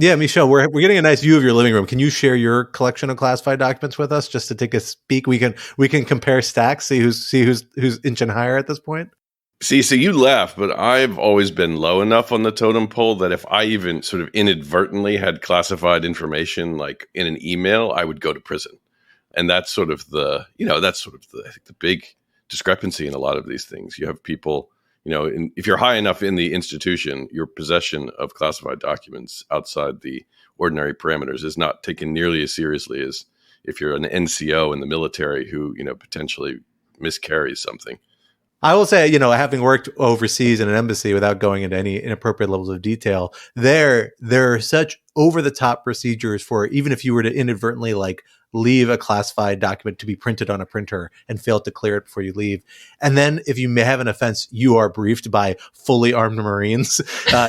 Yeah, Michel, we're getting a nice view of your living room. Can you share your collection of classified documents with us just to take a peek? We can compare stacks, see who's inching higher at this point. See, so you laugh, but I've always been low enough on the totem pole that if I even sort of inadvertently had classified information like in an email, I would go to prison. And that's sort of I think the big discrepancy in a lot of these things. You have people, if you're high enough in the institution, your possession of classified documents outside the ordinary parameters is not taken nearly as seriously as if you're an NCO in the military who, potentially miscarries something. I will say, having worked overseas in an embassy without going into any inappropriate levels of detail, there are such over-the-top procedures for even if you were to inadvertently leave a classified document to be printed on a printer and fail to clear it before you leave. And then if you may have an offense, you are briefed by fully armed Marines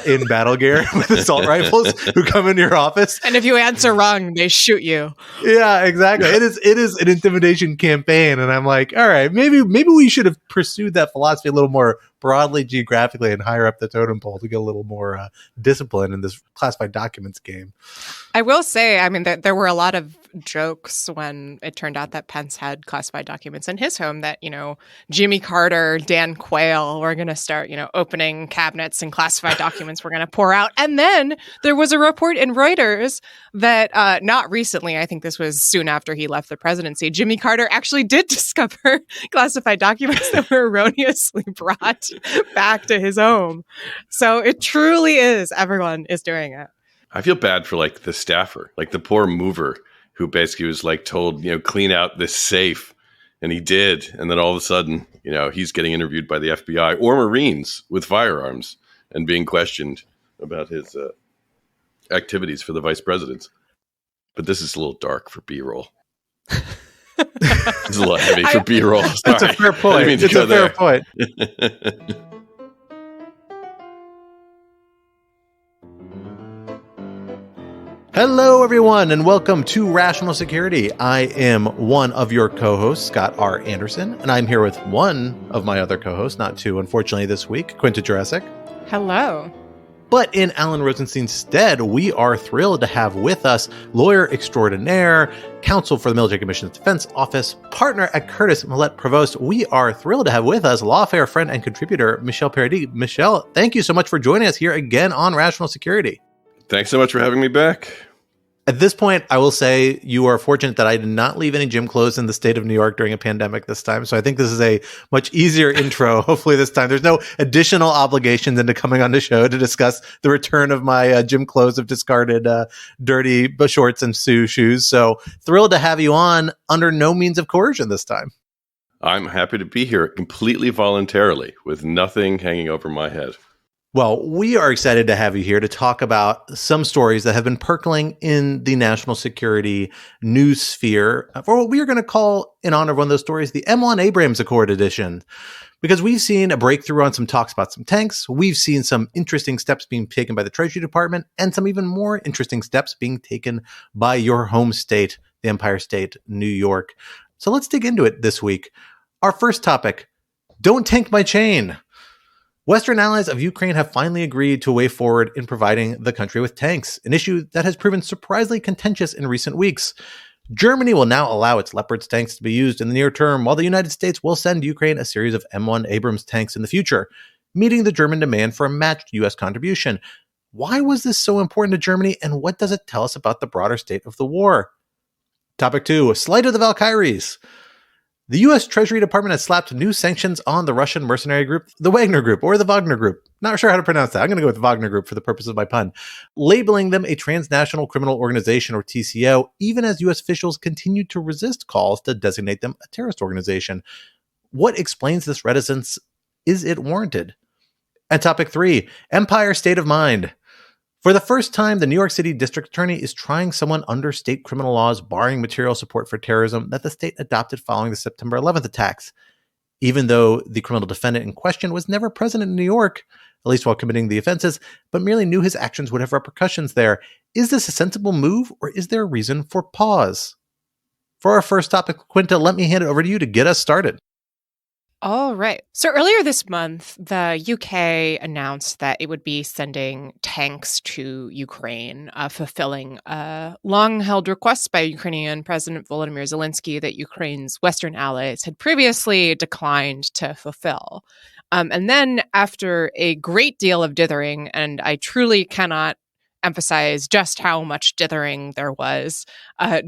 in battle gear with assault rifles who come into your office. And if you answer wrong, they shoot you. Yeah, exactly. It is an intimidation campaign. And I'm like, all right, maybe we should have pursued that philosophy a little more broadly geographically and higher up the totem pole to get a little more discipline in this classified documents game. I will say, there were a lot of jokes when it turned out that Pence had classified documents in his home that, Jimmy Carter, Dan Quayle were going to start, opening cabinets and classified documents were going to pour out. And then there was a report in Reuters that not recently, I think this was soon after he left the presidency, Jimmy Carter actually did discover classified documents that were erroneously brought back to his home. So it truly is. Everyone is doing it. I feel bad for the staffer, the poor mover who basically was told, clean out this safe. And he did. And then all of a sudden, he's getting interviewed by the FBI or Marines with firearms and being questioned about his activities for the vice presidents. But this is a little dark for B-roll. It's a little heavy for B-roll. That's a fair point. It's a fair point. Hello, everyone, and welcome to Rational Security. I am one of your co-hosts, Scott R. Anderson, and I'm here with one of my other co-hosts, not two, unfortunately, this week, Quinta Jurassic. Hello. But in Alan Rosenstein's stead, we are thrilled to have with us lawyer extraordinaire, counsel for the Military Commission's Defense Office, partner at Curtis Millett Provost. We are thrilled to have with us lawfare friend and contributor, Michel Paradis. Michel, thank you so much for joining us here again on Rational Security. Thanks so much for having me back. At this point, I will say you are fortunate that I did not leave any gym clothes in the state of New York during a pandemic this time. So I think this is a much easier intro. Hopefully this time there's no additional obligations into coming on the show to discuss the return of my gym clothes of discarded dirty shorts and shoes. So thrilled to have you on under no means of coercion this time. I'm happy to be here completely voluntarily with nothing hanging over my head. Well, we are excited to have you here to talk about some stories that have been percolating in the national security news sphere for what we are going to call, in honor of one of those stories, the M1 Abrams Accord edition. Because we've seen a breakthrough on some talks about some tanks. We've seen some interesting steps being taken by the Treasury Department and some even more interesting steps being taken by your home state, the Empire State, New York. So let's dig into it this week. Our first topic, don't tank my chain. Western allies of Ukraine have finally agreed to a way forward in providing the country with tanks, an issue that has proven surprisingly contentious in recent weeks. Germany will now allow its Leopard tanks to be used in the near term, while the United States will send Ukraine a series of M1 Abrams tanks in the future, meeting the German demand for a matched U.S. contribution. Why was this so important to Germany, and what does it tell us about the broader state of the war? Topic 2, Slight of the Valkyries. The U.S. Treasury Department has slapped new sanctions on the Russian mercenary group, the Wagner Group, or the Wagner Group. Not sure how to pronounce that. I'm going to go with Wagner Group for the purpose of my pun. Labeling them a Transnational Criminal Organization, or TCO, even as U.S. officials continue to resist calls to designate them a terrorist organization. What explains this reticence? Is it warranted? And topic 3, Empire State of Mind. For the first time, the New York City District Attorney is trying someone under state criminal laws barring material support for terrorism that the state adopted following the September 11th attacks. Even though the criminal defendant in question was never present in New York, at least while committing the offenses, but merely knew his actions would have repercussions there. Is this a sensible move, or is there a reason for pause? For our first topic, Quinta, let me hand it over to you to get us started. All right. So earlier this month, the UK announced that it would be sending tanks to Ukraine, fulfilling a long-held request by Ukrainian President Volodymyr Zelensky that Ukraine's Western allies had previously declined to fulfill. And then after a great deal of dithering, and I truly cannot emphasize just how much dithering there was,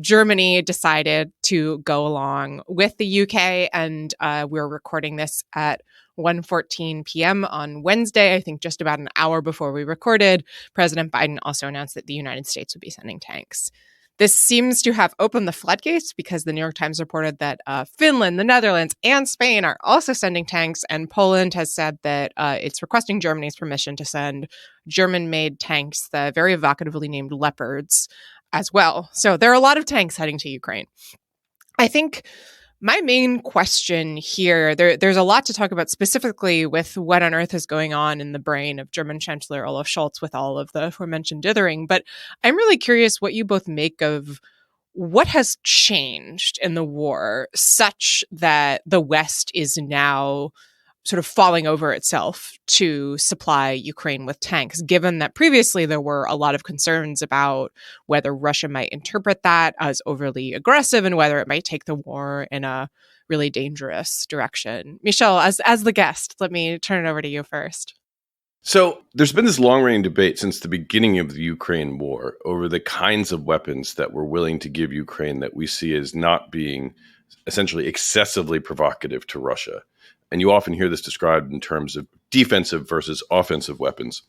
Germany decided to go along with the UK, and we're recording this at 1:14 p.m. on Wednesday. I think just about an hour before we recorded, President Biden also announced that the United States would be sending tanks. This seems to have opened the floodgates because the New York Times reported that Finland, the Netherlands, and Spain are also sending tanks, and Poland has said that it's requesting Germany's permission to send German-made tanks, the very evocatively named Leopards, as well. So there are a lot of tanks heading to Ukraine. I think my main question here, there's a lot to talk about specifically with what on earth is going on in the brain of German Chancellor Olaf Scholz with all of the aforementioned dithering. But I'm really curious what you both make of what has changed in the war such that the West is now sort of falling over itself to supply Ukraine with tanks, given that previously there were a lot of concerns about whether Russia might interpret that as overly aggressive and whether it might take the war in a really dangerous direction. Michel, as the guest, let me turn it over to you first. So there's been this long-running debate since the beginning of the Ukraine war over the kinds of weapons that we're willing to give Ukraine that we see as not being essentially excessively provocative to Russia. And you often hear this described in terms of defensive versus offensive weapons.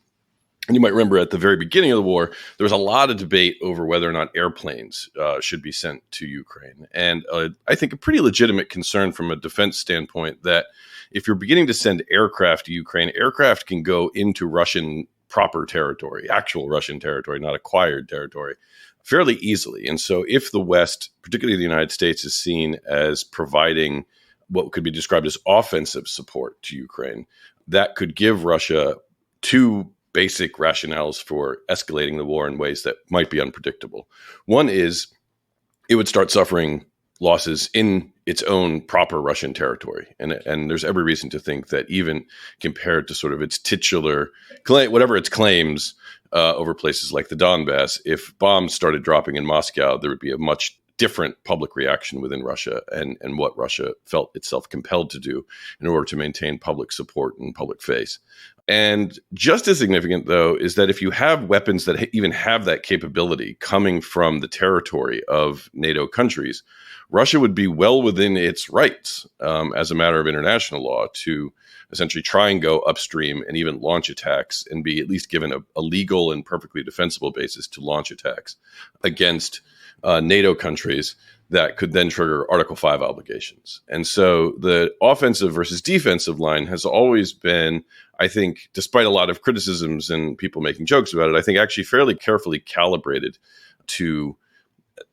And you might remember at the very beginning of the war, there was a lot of debate over whether or not airplanes should be sent to Ukraine. And I think a pretty legitimate concern from a defense standpoint that if you're beginning to send aircraft to Ukraine, aircraft can go into Russian proper territory, actual Russian territory, not acquired territory, fairly easily. And so if the West, particularly the United States, is seen as providing what could be described as offensive support to Ukraine, that could give Russia two basic rationales for escalating the war in ways that might be unpredictable. One is it would start suffering losses in its own proper Russian territory. And there's every reason to think that even compared to sort of its titular, whatever its claims over places like the Donbass, if bombs started dropping in Moscow, there would be a much different public reaction within Russia and what Russia felt itself compelled to do in order to maintain public support and public face. And just as significant, though, is that if you have weapons that even have that capability coming from the territory of NATO countries, Russia would be well within its rights as a matter of international law to essentially try and go upstream and even launch attacks and be at least given a legal and perfectly defensible basis to launch attacks against NATO countries that could then trigger Article 5 obligations. And so the offensive versus defensive line has always been, I think, despite a lot of criticisms and people making jokes about it, I think actually fairly carefully calibrated to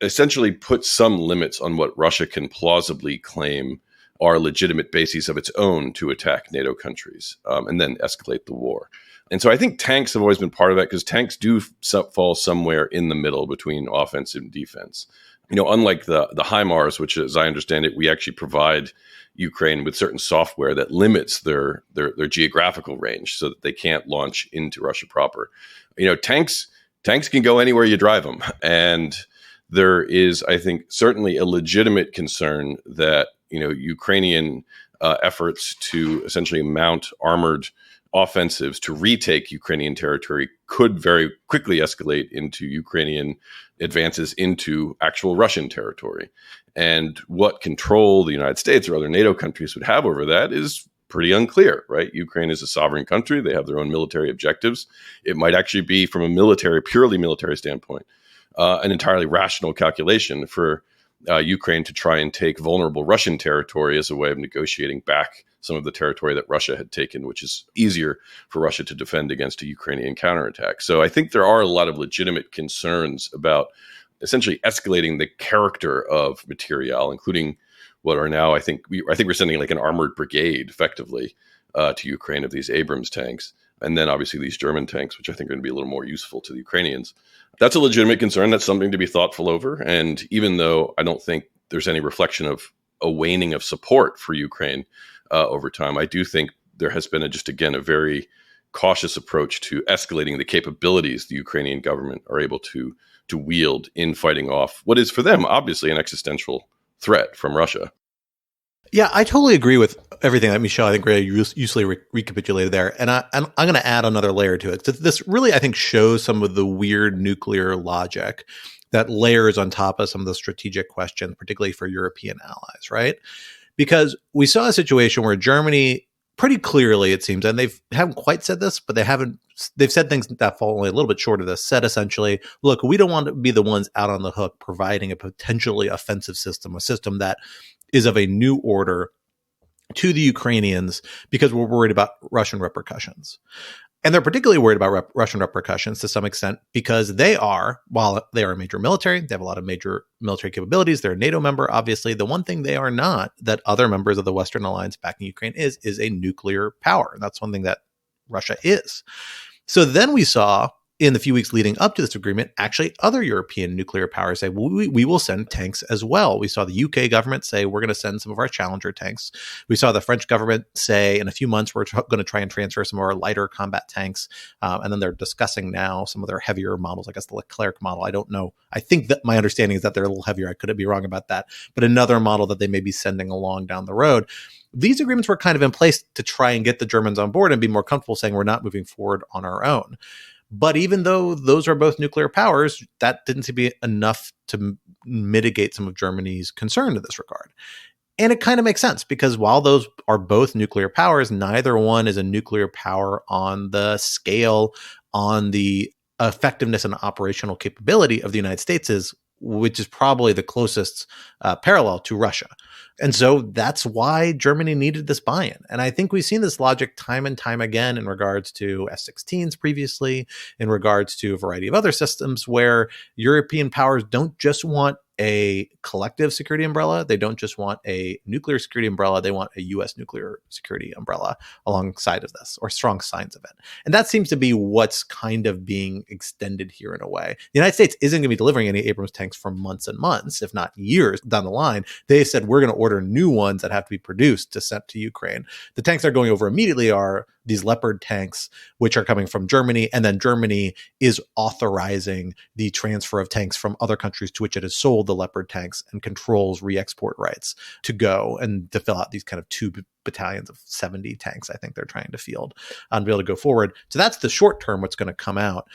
essentially put some limits on what Russia can plausibly claim are legitimate bases of its own to attack NATO countries and then escalate the war. And so I think tanks have always been part of that because tanks do fall somewhere in the middle between offense and defense. You know, unlike the HIMARS, which, as I understand it, we actually provide Ukraine with certain software that limits their geographical range so that they can't launch into Russia proper. You know, tanks can go anywhere you drive them. And there is, I think, certainly a legitimate concern that, you know, Ukrainian efforts to essentially mount armored offensives to retake Ukrainian territory could very quickly escalate into Ukrainian advances into actual Russian territory. And what control the United States or other NATO countries would have over that is pretty unclear, right? Ukraine is a sovereign country. They have their own military objectives. It might actually be, from a purely military standpoint, an entirely rational calculation for Ukraine to try and take vulnerable Russian territory as a way of negotiating back some of the territory that Russia had taken, which is easier for Russia to defend against a Ukrainian counterattack. So I think there are a lot of legitimate concerns about essentially escalating the character of materiel, including what are now, I think we're sending like an armored brigade effectively to Ukraine of these Abrams tanks. And then obviously these German tanks, which I think are going to be a little more useful to the Ukrainians. That's a legitimate concern. That's something to be thoughtful over. And even though I don't think there's any reflection of a waning of support for Ukraine over time. I do think there has been a very cautious approach to escalating the capabilities the Ukrainian government are able to wield in fighting off what is for them obviously an existential threat from Russia. Yeah, I totally agree with everything that Michel, I think, really usefully recapitulated there. And I'm going to add another layer to it. So this really, I think, shows some of the weird nuclear logic that layers on top of some of the strategic questions, particularly for European allies, right? Because we saw a situation where Germany, pretty clearly, it seems, and they haven't quite said this, but they've said things that fall only a little bit short of this, said essentially, look, we don't want to be the ones out on the hook providing a potentially offensive system, a system that is of a new order to the Ukrainians because we're worried about Russian repercussions. And they're particularly worried about Russian repercussions to some extent because while they are a major military, they have a lot of major military capabilities. They're a NATO member, obviously. The one thing they are not that other members of the Western alliance backing Ukraine is a nuclear power. And that's one thing that Russia is. So then we saw in the few weeks leading up to this agreement, actually other European nuclear powers say, we will send tanks as well. We saw the UK government say, we're going to send some of our Challenger tanks. We saw the French government say, in a few months, we're going to try and transfer some of our lighter combat tanks. And then they're discussing now some of their heavier models, I guess the Leclerc model. I don't know. I think that my understanding is that they're a little heavier. I could be wrong about that. But another model that they may be sending along down the road. These agreements were kind of in place to try and get the Germans on board and be more comfortable saying we're not moving forward on our own. But even though those are both nuclear powers, that didn't seem to be enough to mitigate some of Germany's concern in this regard. And it kind of makes sense because while those are both nuclear powers, neither one is a nuclear power on the scale, on the effectiveness and operational capability of the United States, which is probably the closest parallel to Russia. And so that's why Germany needed this buy-in. And I think we've seen this logic time and time again in regards to F-16s previously, in regards to a variety of other systems where European powers don't just want a collective security umbrella. They don't just want a nuclear security umbrella. They want a U.S. nuclear security umbrella alongside of this, or strong signs of it. And that seems to be what's kind of being extended here in a way. The United States isn't going to be delivering any Abrams tanks for months and months, if not years down the line. They said, we're going to order new ones that have to be produced to send to Ukraine. The tanks they're going over immediately are these Leopard tanks, which are coming from Germany. And then Germany is authorizing the transfer of tanks from other countries to which it has sold the Leopard tanks and controls re-export rights to go and to fill out these kind of 2 battalions of 70 tanks, I think they're trying to field and be able to go forward. So that's the short term, what's going to come out.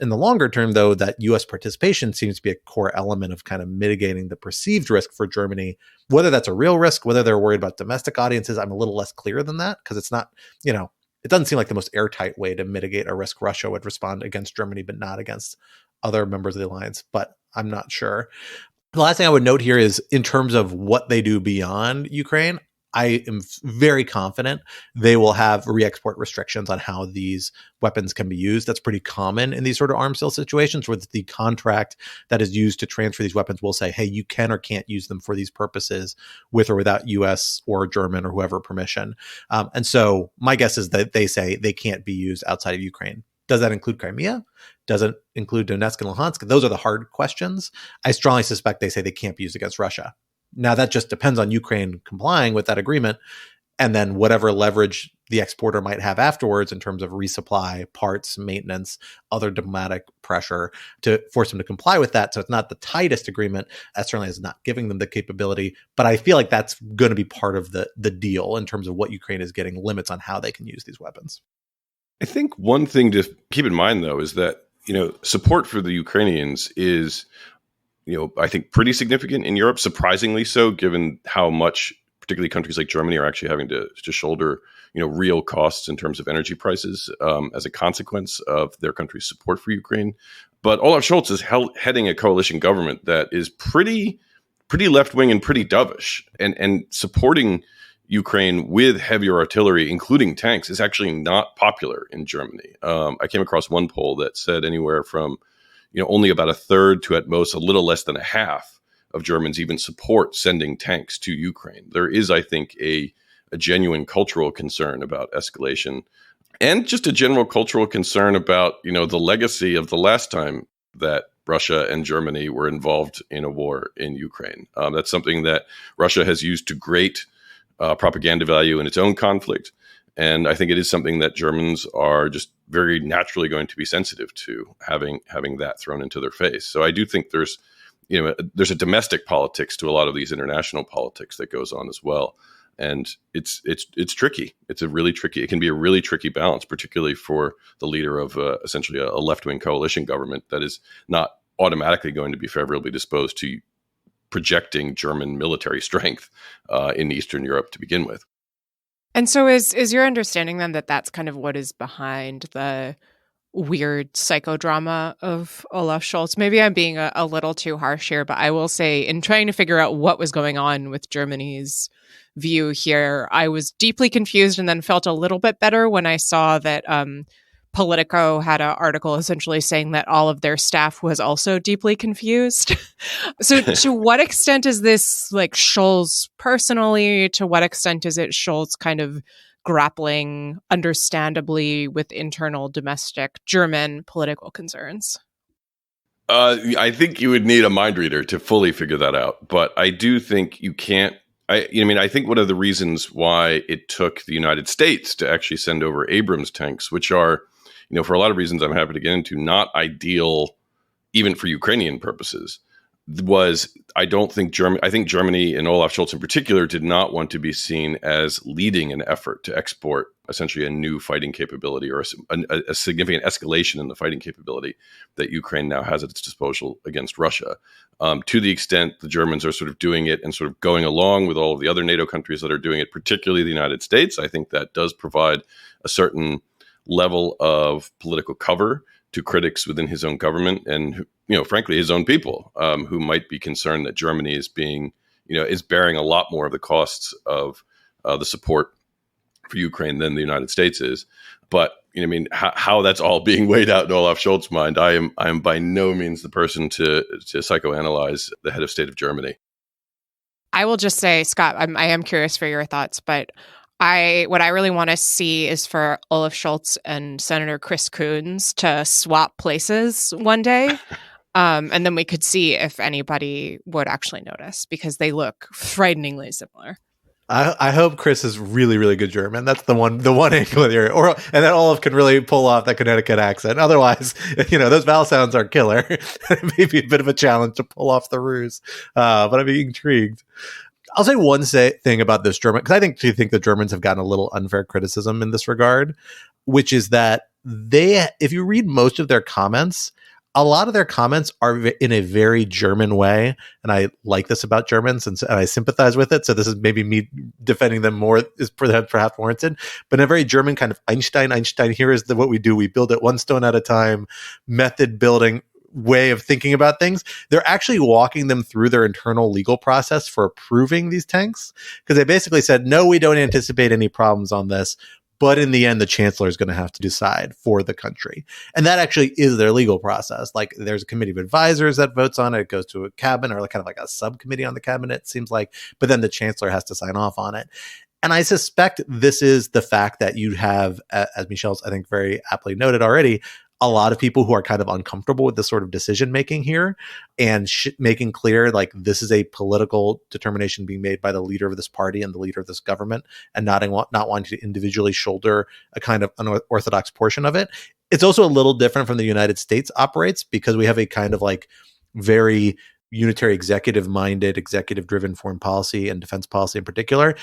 In the longer term, though, that U.S. participation seems to be a core element of kind of mitigating the perceived risk for Germany. Whether that's a real risk, whether they're worried about domestic audiences, I'm a little less clear than that because it's not, it doesn't seem like the most airtight way to mitigate a risk. Russia would respond against Germany, but not against other members of the alliance. But I'm not sure. The last thing I would note here is in terms of what they do beyond Ukraine, I am very confident they will have re-export restrictions on how these weapons can be used. That's pretty common in these sort of arms sale situations where the contract that is used to transfer these weapons will say, hey, you can or can't use them for these purposes with or without US or German or whoever permission. And so my guess is that they say they can't be used outside of Ukraine. Does that include Crimea? Does it include Donetsk and Luhansk? Those are the hard questions. I strongly suspect they say they can't be used against Russia. Now, that just depends on Ukraine complying with that agreement and then whatever leverage the exporter might have afterwards in terms of resupply, parts, maintenance, other diplomatic pressure to force them to comply with that. So it's not the tightest agreement. That certainly is not giving them the capability. But I feel like that's going to be part of the deal in terms of what Ukraine is getting, limits on how they can use these weapons. I think one thing to keep in mind, though, is that, support for the Ukrainians is I think pretty significant in Europe, surprisingly so, given how much particularly countries like Germany are actually having to shoulder, real costs in terms of energy prices as a consequence of their country's support for Ukraine. But Olaf Scholz is heading a coalition government that is pretty left-wing and pretty dovish, and supporting Ukraine with heavier artillery, including tanks, is actually not popular in Germany. I came across one poll that said anywhere from only about a third to at most a little less than a half of Germans even support sending tanks to Ukraine. There is, I think, a genuine cultural concern about escalation and just a general cultural concern about, the legacy of the last time that Russia and Germany were involved in a war in Ukraine. That's something that Russia has used to great propaganda value in its own conflict. And I think it is something that Germans are just very naturally going to be sensitive to, having that thrown into their face. So I do think there's a domestic politics to a lot of these international politics that goes on as well. And it's tricky. It can be a really tricky balance, particularly for the leader of essentially a left-wing coalition government that is not automatically going to be favorably disposed to projecting German military strength in Eastern Europe to begin with. And so is your understanding then that that's kind of what is behind the weird psychodrama of Olaf Scholz? Maybe I'm being a little too harsh here, but I will say, in trying to figure out what was going on with Germany's view here, I was deeply confused and then felt a little bit better when I saw that Politico had an article essentially saying that all of their staff was also deeply confused. So to what extent is this like Scholz personally? To what extent is it Scholz kind of grappling understandably with internal domestic German political concerns? I think you would need a mind reader to fully figure that out. But I do think you can't. I think one of the reasons why it took the United States to actually send over Abrams tanks, which are, for a lot of reasons I'm happy to get into, not ideal even for Ukrainian purposes, was I think Germany and Olaf Scholz in particular did not want to be seen as leading an effort to export essentially a new fighting capability or a significant escalation in the fighting capability that Ukraine now has at its disposal against Russia. To the extent the Germans are sort of doing it and sort of going along with all of the other NATO countries that are doing it, particularly the United States, I think that does provide a certain level of political cover to critics within his own government and, frankly, his own people who might be concerned that Germany is bearing a lot more of the costs of the support for Ukraine than the United States is. But, how that's all being weighed out in Olaf Scholz's mind, I am by no means the person to psychoanalyze the head of state of Germany. I will just say, Scott, I am curious for your thoughts, but what I really want to see is for Olaf Scholz and Senator Chris Coons to swap places one day. And then we could see if anybody would actually notice, because they look frighteningly similar. I hope Chris is really, really good German. That's the one angle there. And that Olaf can really pull off that Connecticut accent. Otherwise, those vowel sounds are killer. It may be a bit of a challenge to pull off the ruse. But I'm intrigued. I'll say one thing about this German, because I think the Germans have gotten a little unfair criticism in this regard, which is that if you read most of their comments, a lot of their comments are in a very German way. And I like this about Germans and I sympathize with it. So this is maybe me defending them more is perhaps warranted, but in a very German kind of Einstein, here is what we do. We build it one stone at a time, method building way of thinking about things. They're actually walking them through their internal legal process for approving these tanks, because they basically said, no, we don't anticipate any problems on this. But in the end, the chancellor is going to have to decide for the country. And that actually is their legal process. Like, there's a committee of advisors that votes on it. It goes to a cabinet, or kind of like a subcommittee on the cabinet, it seems like. But then the chancellor has to sign off on it. And I suspect this is the fact that you have, as Michel's, I think, very aptly noted already, a lot of people who are kind of uncomfortable with this sort of decision making here, and making clear like this is a political determination being made by the leader of this party and the leader of this government, and not wanting to individually shoulder a kind of unorthodox portion of it. It's also a little different from the United States operates, because we have a kind of like very unitary executive driven foreign policy and defense policy in particular.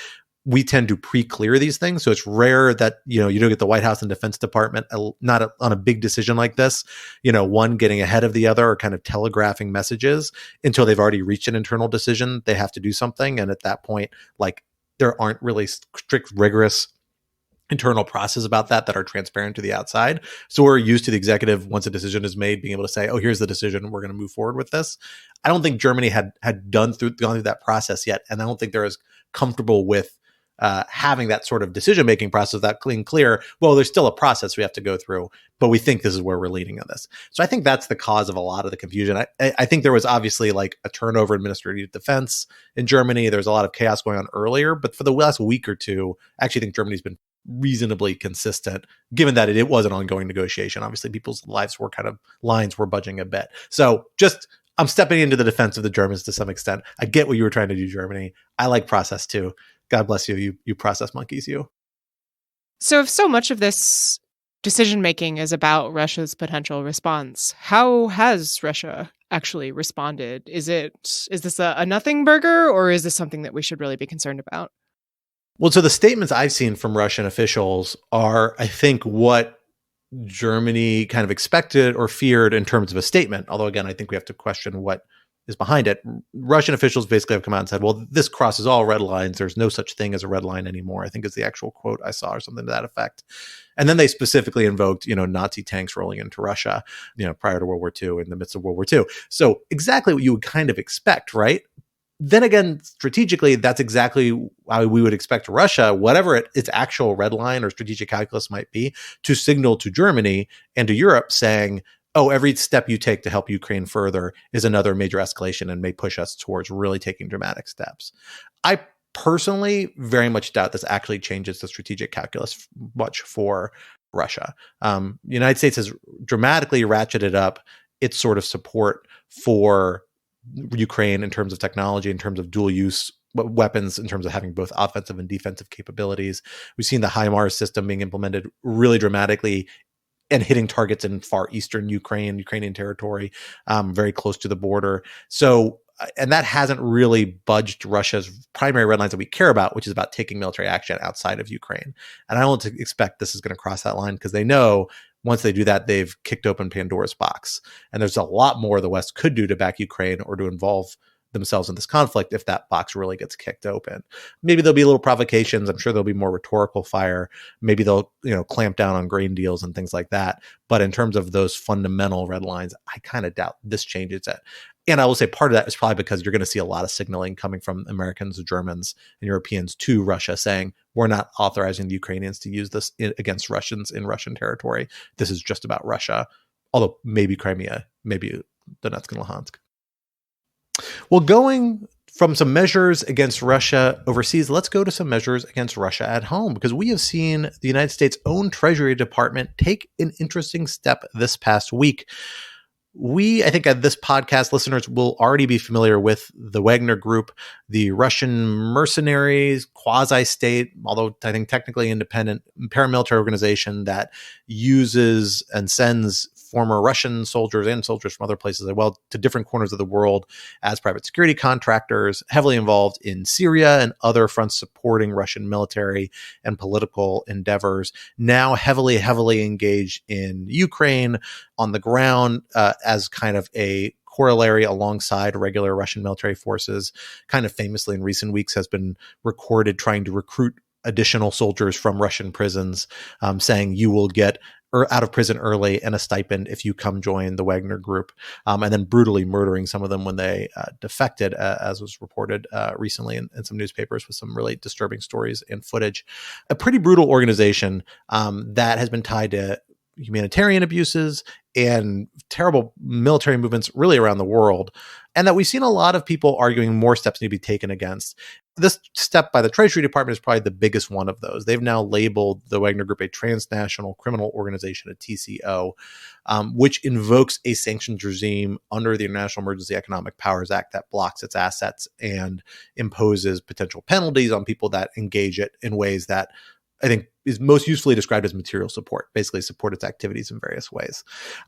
We tend to pre-clear these things. So it's rare that, you don't get the White House and Defense Department, on a big decision like this, one getting ahead of the other or kind of telegraphing messages until they've already reached an internal decision. They have to do something. And at that point, like, there aren't really strict, rigorous internal process about that are transparent to the outside. So we're used to the executive, once a decision is made, being able to say, oh, here's the decision, we're going to move forward with this. I don't think Germany had gone through that process yet. And I don't think they're as comfortable with having that sort of decision-making process, that clear, well, there's still a process we have to go through, but we think this is where we're leading on this. So I think that's the cause of a lot of the confusion. I think there was obviously like a turnover in Ministry of Defense in Germany. There's a lot of chaos going on earlier, but for the last week or two, I actually think Germany's been reasonably consistent, given that it was an ongoing negotiation. Obviously, people's lines were budging a bit. So I'm stepping into the defense of the Germans to some extent. I get what you were trying to do, Germany. I like process too. God bless you. You process monkeys, you. So if so much of this decision-making is about Russia's potential response, how has Russia actually responded? Is this a nothing burger, or is this something that we should really be concerned about? Well, so the statements I've seen from Russian officials are, I think, what Germany kind of expected or feared in terms of a statement. Although, again, I think we have to question what is behind it. Russian officials basically have come out and said, well, this crosses all red lines. There's no such thing as a red line anymore, I think is the actual quote I saw, or something to that effect. And then they specifically invoked, Nazi tanks rolling into Russia, prior to World War II, in the midst of World War II. So exactly what you would kind of expect, right? Then again, strategically, that's exactly how we would expect Russia, whatever its actual red line or strategic calculus might be, to signal to Germany and to Europe saying, oh, every step you take to help Ukraine further is another major escalation and may push us towards really taking dramatic steps. I personally very much doubt this actually changes the strategic calculus much for Russia. The United States has dramatically ratcheted up its sort of support for Ukraine in terms of technology, in terms of dual use weapons, in terms of having both offensive and defensive capabilities. We've seen the HIMARS system being implemented really dramatically and hitting targets in far eastern Ukrainian territory, very close to the border. So, and that hasn't really budged Russia's primary red lines that we care about, which is about taking military action outside of Ukraine. And I don't expect this is going to cross that line, because they know once they do that, they've kicked open Pandora's box. And there's a lot more the West could do to back Ukraine or to involve themselves in this conflict if that box really gets kicked open. Maybe there'll be little provocations. I'm sure there'll be more rhetorical fire. Maybe they'll, clamp down on grain deals and things like that. But in terms of those fundamental red lines, I kind of doubt this changes it. And I will say part of that is probably because you're going to see a lot of signaling coming from Americans, Germans, and Europeans to Russia saying, we're not authorizing the Ukrainians to use this against Russians in Russian territory. This is just about Russia. Although maybe Crimea, maybe Donetsk and Luhansk. Well, going from some measures against Russia overseas, let's go to some measures against Russia at home, because we have seen the United States' own Treasury Department take an interesting step this past week. I think this podcast listeners will already be familiar with the Wagner Group, the Russian mercenaries, quasi-state, although I think technically independent paramilitary organization that uses and sends former Russian soldiers and soldiers from other places as well to different corners of the world as private security contractors, heavily involved in Syria and other fronts supporting Russian military and political endeavors, now heavily engaged in Ukraine on the ground as kind of a corollary alongside regular Russian military forces. Kind of famously in recent weeks has been recorded trying to recruit additional soldiers from Russian prisons, saying you will get out of prison early and a stipend if you come join the Wagner Group, and then brutally murdering some of them when they defected, as was reported recently in some newspapers with some really disturbing stories and footage. A pretty brutal organization that has been tied to humanitarian abuses and terrible military movements really around the world, and that we've seen a lot of people arguing more steps need to be taken against. This step by the Treasury Department is probably the biggest one of those. They've now labeled the Wagner Group a Transnational Criminal Organization, a TCO, which invokes a sanctions regime under the International Emergency Economic Powers Act that blocks its assets and imposes potential penalties on people that engage it in ways that I think is most usefully described as material support, basically support its activities in various ways.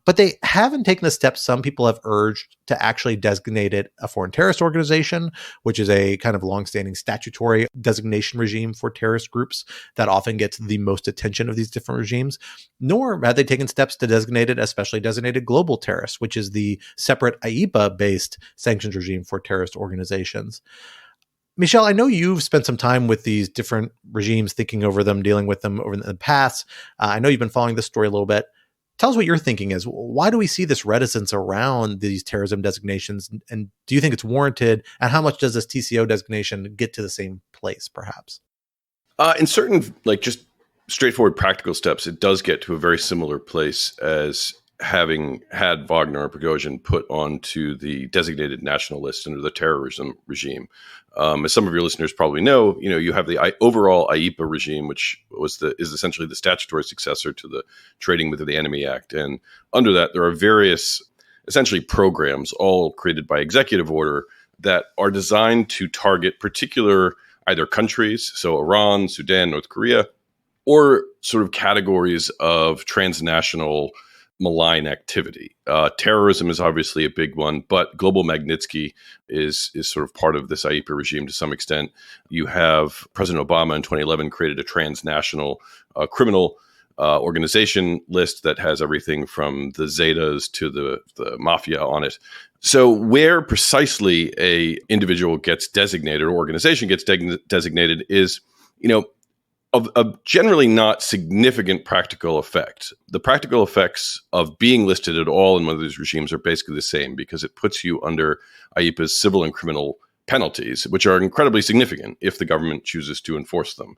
But they haven't taken the steps some people have urged to actually designate it a foreign terrorist organization, which is a kind of longstanding statutory designation regime for terrorist groups that often gets the most attention of these different regimes, nor have they taken steps to designate it as specially designated global terrorist, which is the separate IEPA-based sanctions regime for terrorist organizations. Michel, I know you've spent some time with these different regimes, thinking over them, dealing with them over the past. I know you've been following this story a little bit. Tell us what your thinking is. Why do we see this reticence around these terrorism designations? And do you think it's warranted? And how much does this TCO designation get to the same place, perhaps? In certain, just straightforward practical steps, it does get to a very similar place as having had Wagner and Prigozhin put onto the designated national list under the terrorism regime. As some of your listeners probably know, you have the overall IEPA regime, which is essentially the statutory successor to the Trading with the Enemy Act. And under that, there are various essentially programs, all created by executive order, that are designed to target particular either countries, so Iran, Sudan, North Korea, or sort of categories of transnational malign activity. Terrorism is obviously a big one, but global Magnitsky is sort of part of this IEEPA regime to some extent. You have President Obama in 2011 created a transnational criminal organization list that has everything from the Zetas to the mafia on it. So where precisely a individual gets designated or organization gets designated is, of generally not significant practical effect. The practical effects of being listed at all in one of these regimes are basically the same, because it puts you under IEEPA's civil and criminal penalties, which are incredibly significant if the government chooses to enforce them.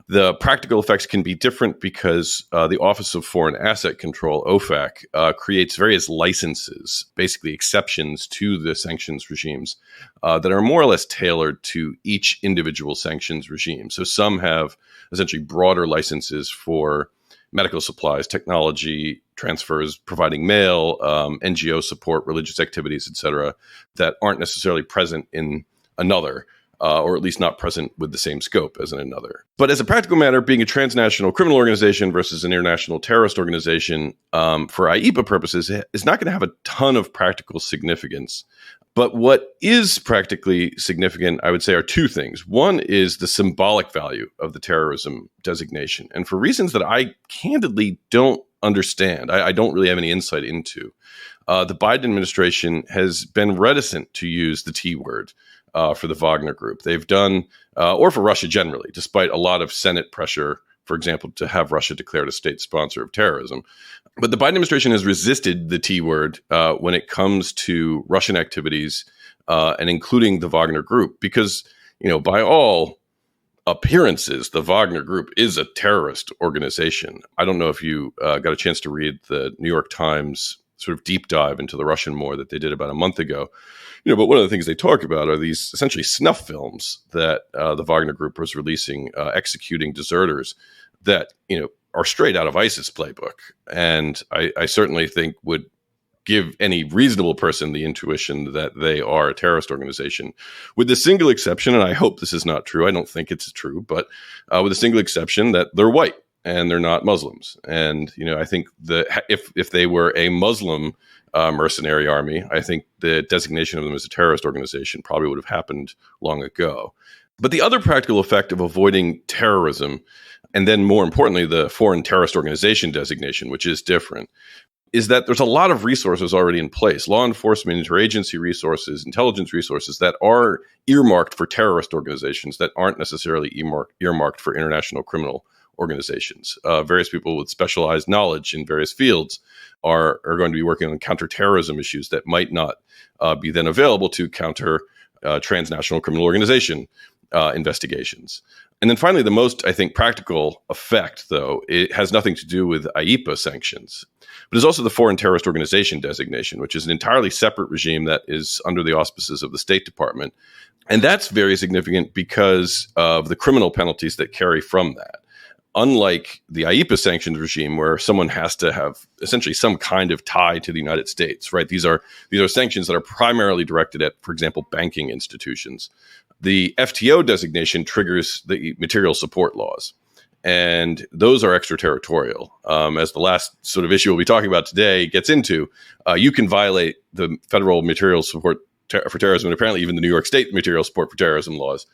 The practical effects can be different because the Office of Foreign Asset Control, OFAC, creates various licenses, basically exceptions to the sanctions regimes that are more or less tailored to each individual sanctions regime. So some have essentially broader licenses for medical supplies, technology transfers, providing mail, NGO support, religious activities, etc., that aren't necessarily present in another, or at least not present with the same scope as in another. But as a practical matter, being a transnational criminal organization versus an international terrorist organization for IEEPA purposes is not going to have a ton of practical significance. But what is practically significant, I would say, are two things. One is the symbolic value of the terrorism designation. And for reasons that I candidly don't understand, I don't really have any insight into, the Biden administration has been reticent to use the T word for the Wagner Group. They've done, or for Russia generally, despite a lot of Senate pressure, for example, to have Russia declared a state sponsor of terrorism. But the Biden administration has resisted the T word when it comes to Russian activities and including the Wagner Group, because, by all appearances, the Wagner Group is a terrorist organization. I don't know if you got a chance to read the New York Times sort of deep dive into the Russian war that they did about a month ago. But one of the things they talk about are these essentially snuff films that the Wagner Group was releasing, executing deserters that, are straight out of ISIS playbook. And I certainly think would give any reasonable person the intuition that they are a terrorist organization, with the single exception, and I hope this is not true, I don't think it's true, but with a single exception that they're white and they're not Muslims. And, I think if they were a Muslim mercenary army, I think the designation of them as a terrorist organization probably would have happened long ago. But the other practical effect of avoiding terrorism, and then more importantly, the foreign terrorist organization designation, which is different, is that there's a lot of resources already in place, law enforcement, interagency resources, intelligence resources that are earmarked for terrorist organizations that aren't necessarily earmarked for international criminal organizations. Various people with specialized knowledge in various fields are going to be working on counterterrorism issues that might not be then available to counter transnational criminal organization investigations. And then finally, the most, I think, practical effect, though, it has nothing to do with IEEPA sanctions, but is also the foreign terrorist organization designation, which is an entirely separate regime that is under the auspices of the State Department. And that's very significant because of the criminal penalties that carry from that. Unlike the IEEPA sanctions regime, where someone has to have essentially some kind of tie to the United States, right? These are sanctions that are primarily directed at, for example, banking institutions. The FTO designation triggers the material support laws, and those are extraterritorial. As the last sort of issue we'll be talking about today gets into, you can violate the federal material support for terrorism, and apparently even the New York State material support for terrorism laws,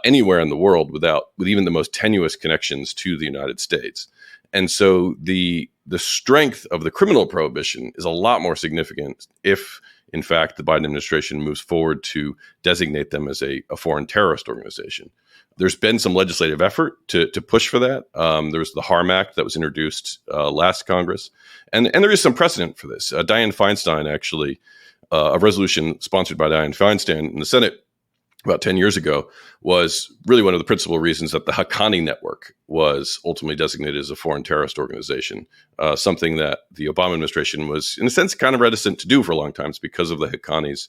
anywhere in the world with even the most tenuous connections to the United States. And so the strength of the criminal prohibition is a lot more significant if, in fact, the Biden administration moves forward to designate them as a foreign terrorist organization. There's been some legislative effort to push for that. There's the HARM Act that was introduced last Congress. And there is some precedent for this. Dianne Feinstein, actually, a resolution sponsored by Dianne Feinstein in the Senate about 10 years ago, was really one of the principal reasons that the Haqqani network was ultimately designated as a foreign terrorist organization, something that the Obama administration was, in a sense, kind of reticent to do for a long time because of the Haqqani's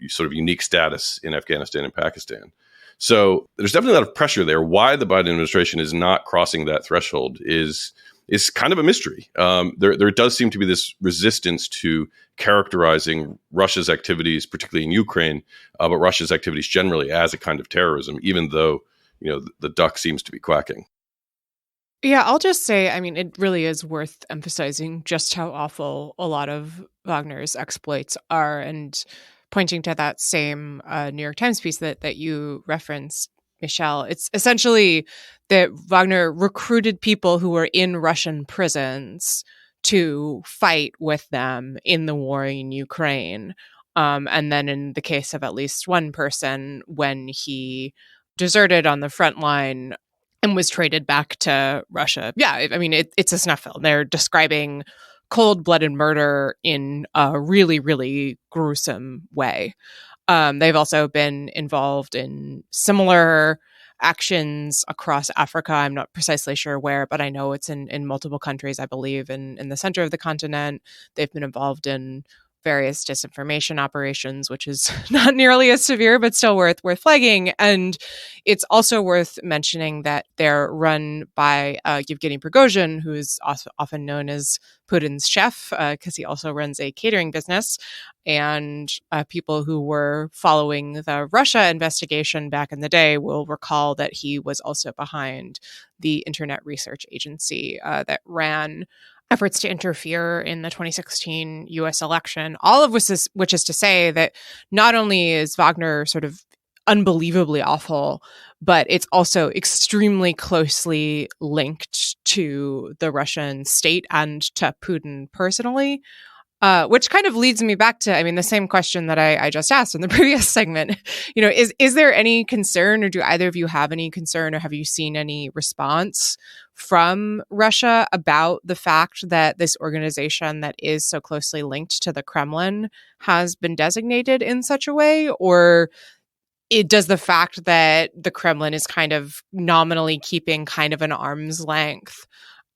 sort of unique status in Afghanistan and Pakistan. So there's definitely a lot of pressure there. Why the Biden administration is not crossing that threshold is kind of a mystery. There does seem to be this resistance to characterizing Russia's activities, particularly in Ukraine, but Russia's activities generally as a kind of terrorism, even though the duck seems to be quacking. Yeah, I'll just say, I mean, it really is worth emphasizing just how awful a lot of Wagner's exploits are, and pointing to that same New York Times piece that you referenced, Michelle. It's essentially that Wagner recruited people who were in Russian prisons to fight with them in the war in Ukraine. And then in the case of at least one person, when he deserted on the front line and was traded back to Russia. Yeah, I mean, it's a snuff film. They're describing cold-blooded murder in a really, really gruesome way. They've also been involved in similar actions across Africa. I'm not precisely sure where, but I know it's in multiple countries, I believe, in the center of the continent. They've been involved in various disinformation operations, which is not nearly as severe, but still worth flagging. And it's also worth mentioning that they're run by Yevgeny Prigozhin, who is also often known as Putin's chef, because he also runs a catering business. And people who were following the Russia investigation back in the day will recall that he was also behind the Internet Research Agency that ran efforts to interfere in the 2016 US election, all of which is to say that not only is Wagner sort of unbelievably awful, but it's also extremely closely linked to the Russian state and to Putin personally. Which kind of leads me back to, I mean, the same question that I just asked in the previous segment. Is there any concern, or do either of you have any concern, or have you seen any response from Russia about the fact that this organization that is so closely linked to the Kremlin has been designated in such a way? Or does the fact that the Kremlin is kind of nominally keeping kind of an arm's length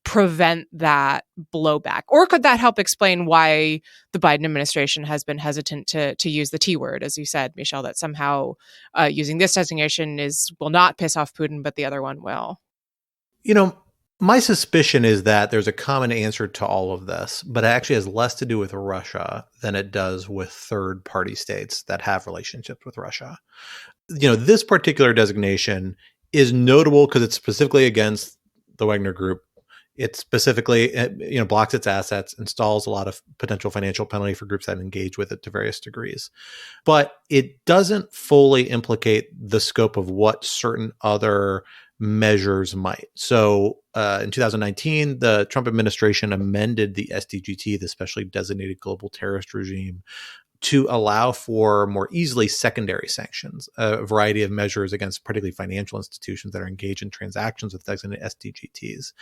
prevent that blowback? Or could that help explain why the Biden administration has been hesitant to use the T word, as you said, Michelle, that somehow using this designation will not piss off Putin, but the other one will? My suspicion is that there's a common answer to all of this, but it actually has less to do with Russia than it does with third-party states that have relationships with Russia. This particular designation is notable because it's specifically against the Wagner Group. It specifically, blocks its assets, installs a lot of potential financial penalty for groups that engage with it to various degrees. But it doesn't fully implicate the scope of what certain other measures might. So in 2019, the Trump administration amended the SDGT, the specially designated global terrorist regime, to allow for more easily secondary sanctions, a variety of measures against particularly financial institutions that are engaged in transactions with designated SDGTs.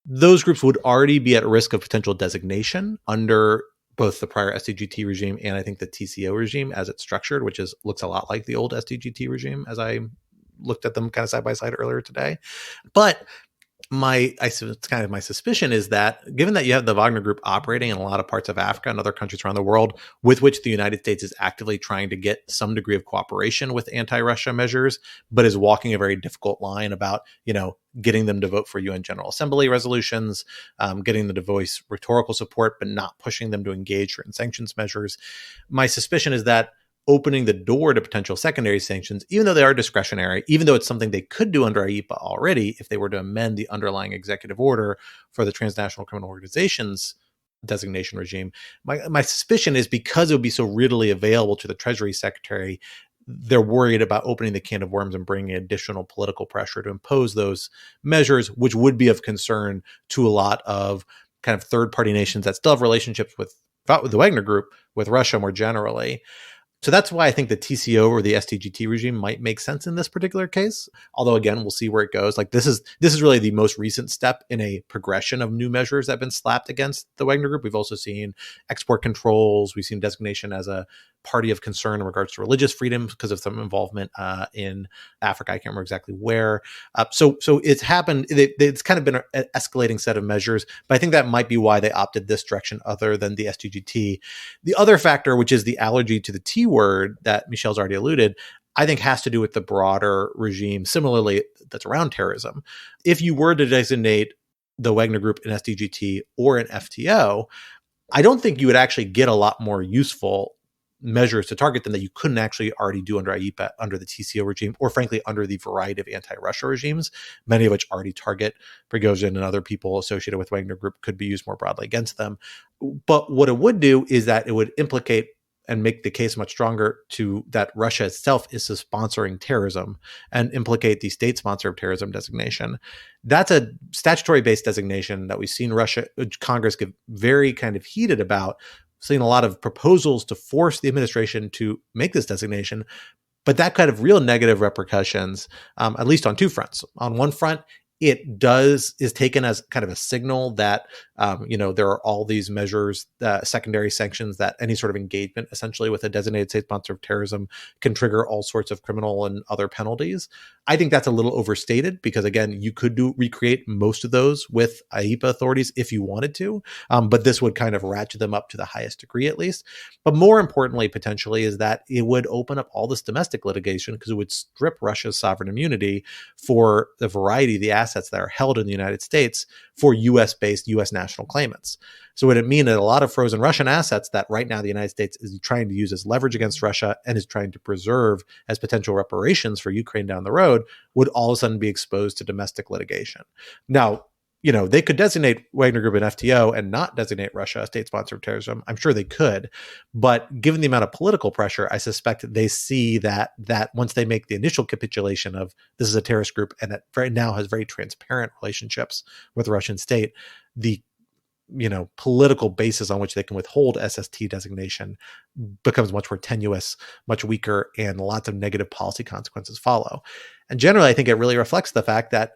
Those groups would already be at risk of potential designation under both the prior SDGT regime and I think the TCO regime as it's structured, which looks a lot like the old SDGT regime as I looked at them kind of side by side earlier today. But it's kind of my suspicion is that given that you have the Wagner Group operating in a lot of parts of Africa and other countries around the world with which the United States is actively trying to get some degree of cooperation with anti-Russia measures, but is walking a very difficult line about, getting them to vote for UN General Assembly resolutions, getting them to voice rhetorical support, but not pushing them to engage in sanctions measures. My suspicion is that opening the door to potential secondary sanctions, even though they are discretionary, even though it's something they could do under IEPA already, if they were to amend the underlying executive order for the Transnational Criminal Organization's designation regime, my suspicion is because it would be so readily available to the Treasury Secretary, they're worried about opening the can of worms and bringing additional political pressure to impose those measures, which would be of concern to a lot of kind of third-party nations that still have relationships with the Wagner Group, with Russia more generally. So that's why I think the TCO or the STGT regime might make sense in this particular case. Although, again, we'll see where it goes. Like this is really the most recent step in a progression of new measures that have been slapped against the Wagner Group. We've also seen export controls. We've seen designation as a party of concern in regards to religious freedom because of some involvement in Africa. I can't remember exactly where. So it's happened. It's kind of been an escalating set of measures, but I think that might be why they opted this direction other than the STGT. The other factor, which is the allergy to the T word that Michelle's already alluded, I think has to do with the broader regime, similarly, that's around terrorism. If you were to designate the Wagner Group an SDGT or an FTO, I don't think you would actually get a lot more useful measures to target them that you couldn't actually already do under IEEPA, under the TCO regime, or frankly, under the variety of anti-Russia regimes, many of which already target Prigozhin and other people associated with Wagner Group, could be used more broadly against them. But what it would do is that it would implicate and make the case much stronger to that Russia itself is sponsoring terrorism and implicate the state sponsor of terrorism designation. That's a statutory-based designation that we've seen Congress get very kind of heated about, seen a lot of proposals to force the administration to make this designation. But that kind of real negative repercussions, at least on two fronts. On one front, it is taken as kind of a signal that, there are all these measures, secondary sanctions, that any sort of engagement essentially with a designated state sponsor of terrorism can trigger all sorts of criminal and other penalties. I think that's a little overstated because, again, you could recreate most of those with IEEPA authorities if you wanted to, but this would kind of ratchet them up to the highest degree at least. But more importantly, potentially, is that it would open up all this domestic litigation because it would strip Russia's sovereign immunity for the variety of the assets that are held in the United States for US-based US national claimants. So would it mean that a lot of frozen Russian assets that right now the United States is trying to use as leverage against Russia and is trying to preserve as potential reparations for Ukraine down the road would all of a sudden be exposed to domestic litigation? Now, they could designate Wagner Group an FTO and not designate Russia a state sponsor of terrorism. I'm sure they could. But given the amount of political pressure, I suspect they see that once they make the initial capitulation of this is a terrorist group and it right now has very transparent relationships with the Russian state, the political basis on which they can withhold SST designation becomes much more tenuous, much weaker, and lots of negative policy consequences follow. And generally, I think it really reflects the fact that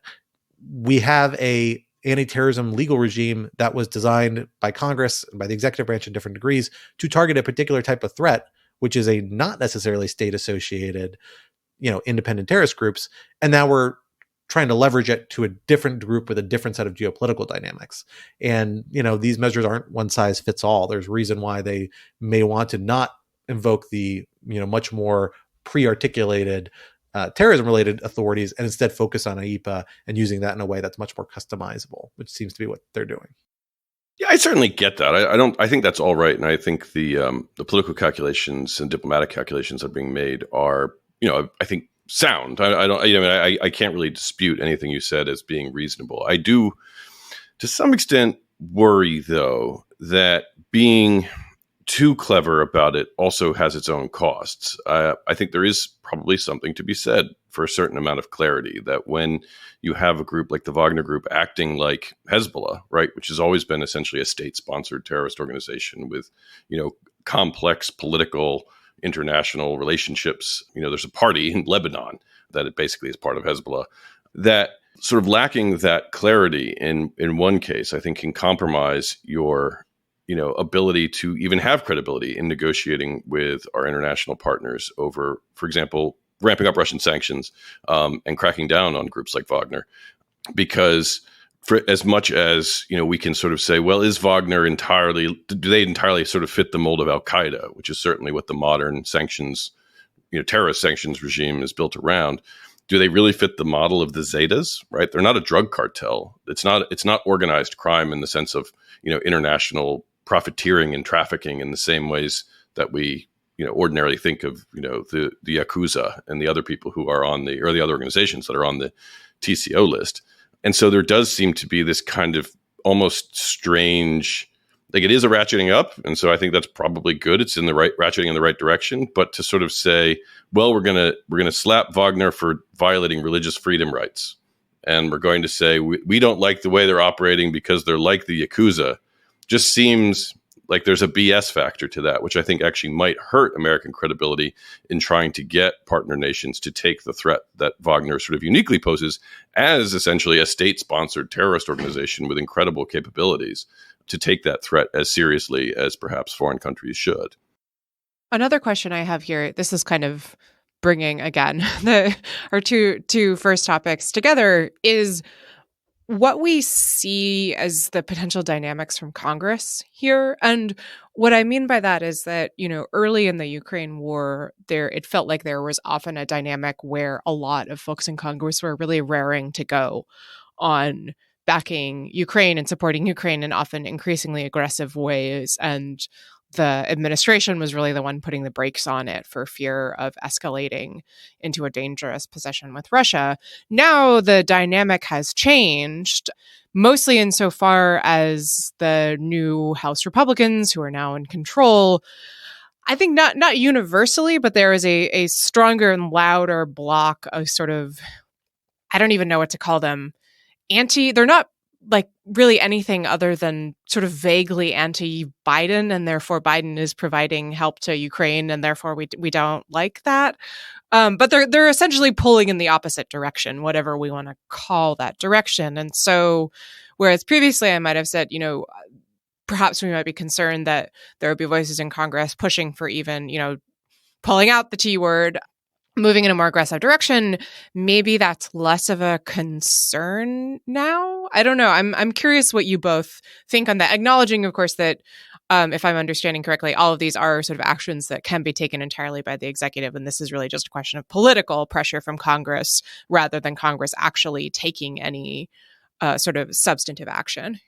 we have a anti-terrorism legal regime that was designed by Congress and by the executive branch in different degrees to target a particular type of threat, which is a not necessarily state-associated, independent terrorist groups. And now we're trying to leverage it to a different group with a different set of geopolitical dynamics. And, these measures aren't one size fits all. There's reason why they may want to not invoke the, much more pre-articulated terrorism-related authorities and instead focus on IEEPA and using that in a way that's much more customizable, which seems to be what they're doing. Yeah, I certainly get that. I think that's all right, and I think the political calculations and diplomatic calculations that are being made are, I think sound. I can't really dispute anything you said as being reasonable. I do, to some extent, worry though that being too clever about it also has its own costs. I think there is probably something to be said for a certain amount of clarity that when you have a group like the Wagner Group acting like Hezbollah, right, which has always been essentially a state-sponsored terrorist organization with, complex political international relationships. There's a party in Lebanon that it basically is part of Hezbollah that sort of lacking that clarity in one case, I think can compromise your ability to even have credibility in negotiating with our international partners over, for example, ramping up Russian sanctions and cracking down on groups like Wagner. Because for as much as, we can sort of say, well, is Wagner do they entirely sort of fit the mold of Al-Qaeda, which is certainly what the modern sanctions, terrorist sanctions regime is built around. Do they really fit the model of the Zetas, right? They're not a drug cartel. It's not organized crime in the sense of, international profiteering and trafficking in the same ways that we, ordinarily think of, the Yakuza and the other people who are on the other organizations that are on the TCO list. And so there does seem to be this kind of almost strange, like it is a ratcheting up. And so I think that's probably good. It's ratcheting in the right direction. But to sort of say, well, we're going to slap Wagner for violating religious freedom rights. And we're going to say, we don't like the way they're operating because they're like the Yakuza, just seems like there's a BS factor to that, which I think actually might hurt American credibility in trying to get partner nations to take the threat that Wagner sort of uniquely poses as essentially a state-sponsored terrorist organization with incredible capabilities, to take that threat as seriously as perhaps foreign countries should. Another question I have here, this is kind of bringing, again, our two first topics together, is what we see as the potential dynamics from Congress here. And what I mean by that is that, early in the Ukraine war, it felt like there was often a dynamic where a lot of folks in Congress were really raring to go on backing Ukraine and supporting Ukraine in often increasingly aggressive ways. And the administration was really the one putting the brakes on it for fear of escalating into a dangerous position with Russia. Now the dynamic has changed, mostly insofar as the new House Republicans who are now in control, I think not universally, but there is a stronger and louder block of sort of, I don't even know what to call them, they're not like really anything other than sort of vaguely anti-Biden, and therefore Biden is providing help to Ukraine, and therefore we don't like that. But they're essentially pulling in the opposite direction, whatever we want to call that direction. And so, whereas previously I might have said, perhaps we might be concerned that there would be voices in Congress pushing for even, pulling out the T word, moving in a more aggressive direction, maybe that's less of a concern now. I don't know. I'm curious what you both think on that, acknowledging, of course, that if I'm understanding correctly, all of these are sort of actions that can be taken entirely by the executive, and this is really just a question of political pressure from Congress rather than Congress actually taking any sort of substantive action.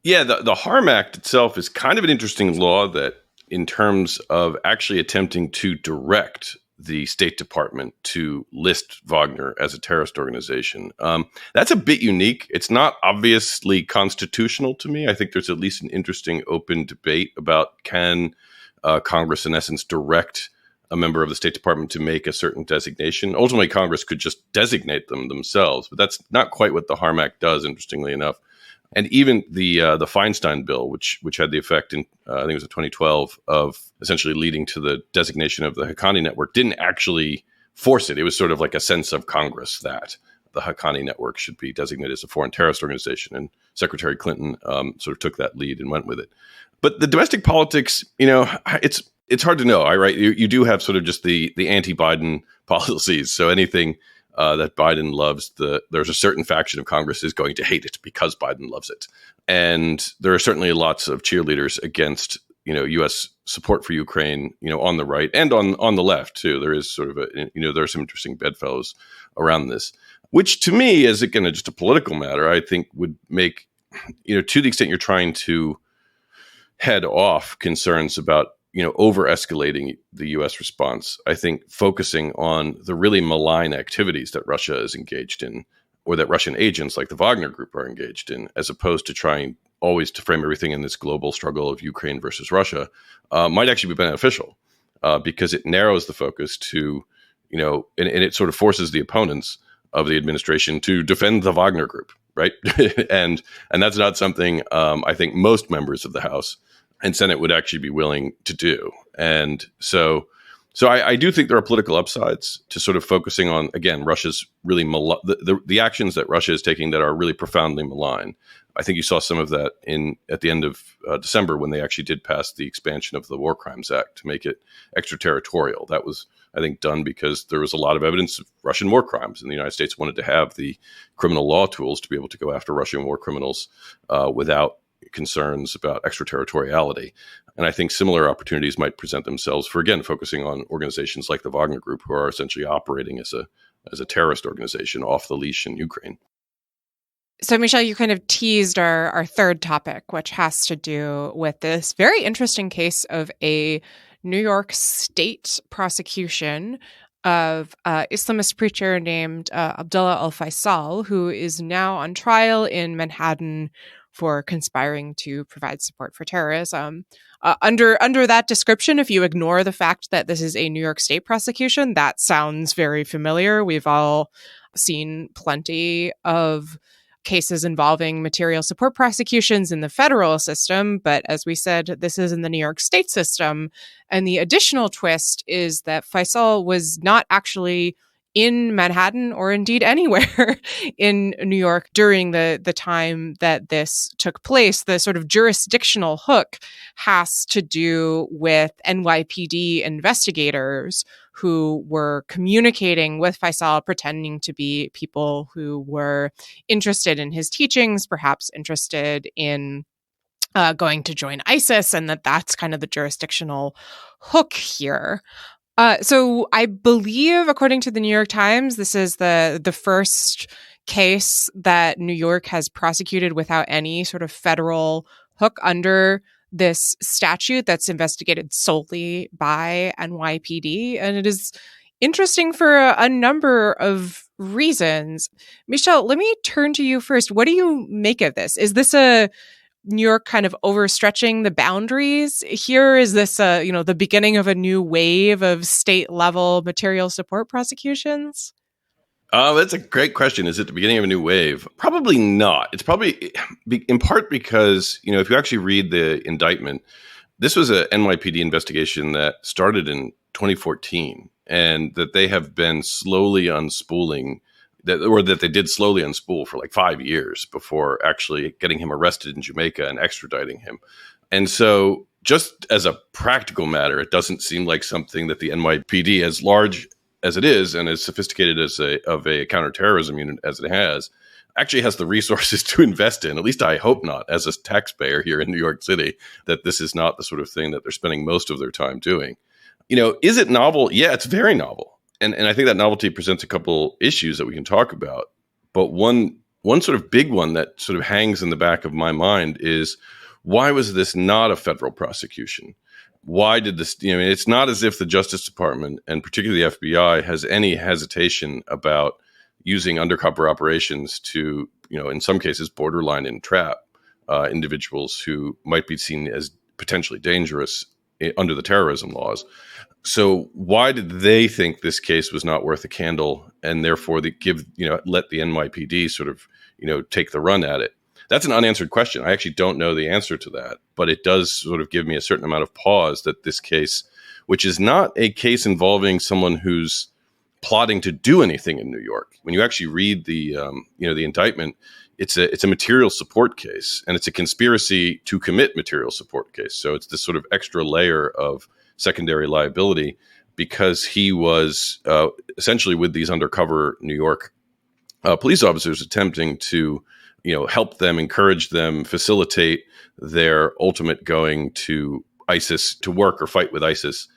Yeah, the Harm Act itself is kind of an interesting law that, in terms of actually attempting to direct the State Department to list Wagner as a terrorist organization. That's a bit unique. It's not obviously constitutional to me. I think there's at least an interesting open debate about can Congress, in essence, direct a member of the State Department to make a certain designation. Ultimately, Congress could just designate them themselves, but that's not quite what the Harm Act does, interestingly enough. And even the Feinstein bill, which had the effect in, I think it was 2012, of essentially leading to the designation of the Haqqani network, didn't actually force it. It was sort of like a sense of Congress that the Haqqani network should be designated as a foreign terrorist organization. And Secretary Clinton sort of took that lead and went with it. But the domestic politics, it's hard to know, right? You do have sort of just the anti-Biden policies. So anything that Biden loves, there's a certain faction of Congress is going to hate it because Biden loves it. And there are certainly lots of cheerleaders against, U.S. support for Ukraine, on the right and on the left too. There is sort of there are some interesting bedfellows around this, which to me, is again just a political matter, I think would make, to the extent you're trying to head off concerns about over-escalating the U.S. response, I think focusing on the really malign activities that Russia is engaged in, or that Russian agents like the Wagner Group are engaged in, as opposed to trying always to frame everything in this global struggle of Ukraine versus Russia, might actually be beneficial because it narrows the focus to, and it sort of forces the opponents of the administration to defend the Wagner Group, right? and that's not something I think most members of the House and Senate would actually be willing to do. And so I do think there are political upsides to sort of focusing on, again, Russia's really the actions that Russia is taking that are really profoundly malign. I think you saw some of that at the end of December when they actually did pass the expansion of the War Crimes Act to make it extraterritorial. That was, I think, done because there was a lot of evidence of Russian war crimes, and the United States wanted to have the criminal law tools to be able to go after Russian war criminals without concerns about extraterritoriality. And I think similar opportunities might present themselves for, again, focusing on organizations like the Wagner Group, who are essentially operating as a terrorist organization off the leash in Ukraine. So, Michel, you kind of teased our third topic, which has to do with this very interesting case of a New York State prosecution of Islamist preacher named Abdullah al-Faisal, who is now on trial in Manhattan for conspiring to provide support for terrorism. Under that description, if you ignore the fact that this is a New York State prosecution, that sounds very familiar. We've all seen plenty of cases involving material support prosecutions in the federal system, but as we said, this is in the New York State system. And the additional twist is that Faisal was not actually in Manhattan or indeed anywhere in New York during the time that this took place. The sort of jurisdictional hook has to do with NYPD investigators who were communicating with Faisal, pretending to be people who were interested in his teachings, perhaps interested in going to join ISIS, and that's kind of the jurisdictional hook here. So I believe, according to the New York Times, this is the first case that New York has prosecuted without any sort of federal hook under this statute that's investigated solely by NYPD. And it is interesting for a number of reasons. Michel, let me turn to you first. What do you make of this? Is this a New York kind of overstretching the boundaries here? Is this the beginning of a new wave of state level material support prosecutions? That's a great question. Is it the beginning of a new wave? Probably not. It's probably in part because, if you actually read the indictment, this was a NYPD investigation that started in 2014, and that they have been slowly unspooling that they did slowly unspool for like 5 years before actually getting him arrested in Jamaica and extraditing him. And so just as a practical matter, it doesn't seem like something that the NYPD, as large as it is and as sophisticated as a counterterrorism unit as it has, actually has the resources to invest in. At least I hope not, as a taxpayer here in New York City, that this is not the sort of thing that they're spending most of their time doing. Is it novel? Yeah, it's very novel. And I think that novelty presents a couple issues that we can talk about. But one sort of big one that sort of hangs in the back of my mind is, why was this not a federal prosecution? Why did this, it's not as if the Justice Department, and particularly the FBI, has any hesitation about using undercover operations to, in some cases, borderline entrap individuals who might be seen as potentially dangerous under the terrorism laws. So why did they think this case was not worth a candle, and therefore let the NYPD sort of, take the run at it? That's an unanswered question. I actually don't know the answer to that, but it does sort of give me a certain amount of pause that this case, which is not a case involving someone who's plotting to do anything in New York. When you actually read the indictment, it's a material support case, and it's a conspiracy to commit material support case. So it's this sort of extra layer of secondary liability, because he was essentially with these undercover New York police officers attempting to, help them, encourage them, facilitate their ultimate going to ISIS, to work or fight with ISIS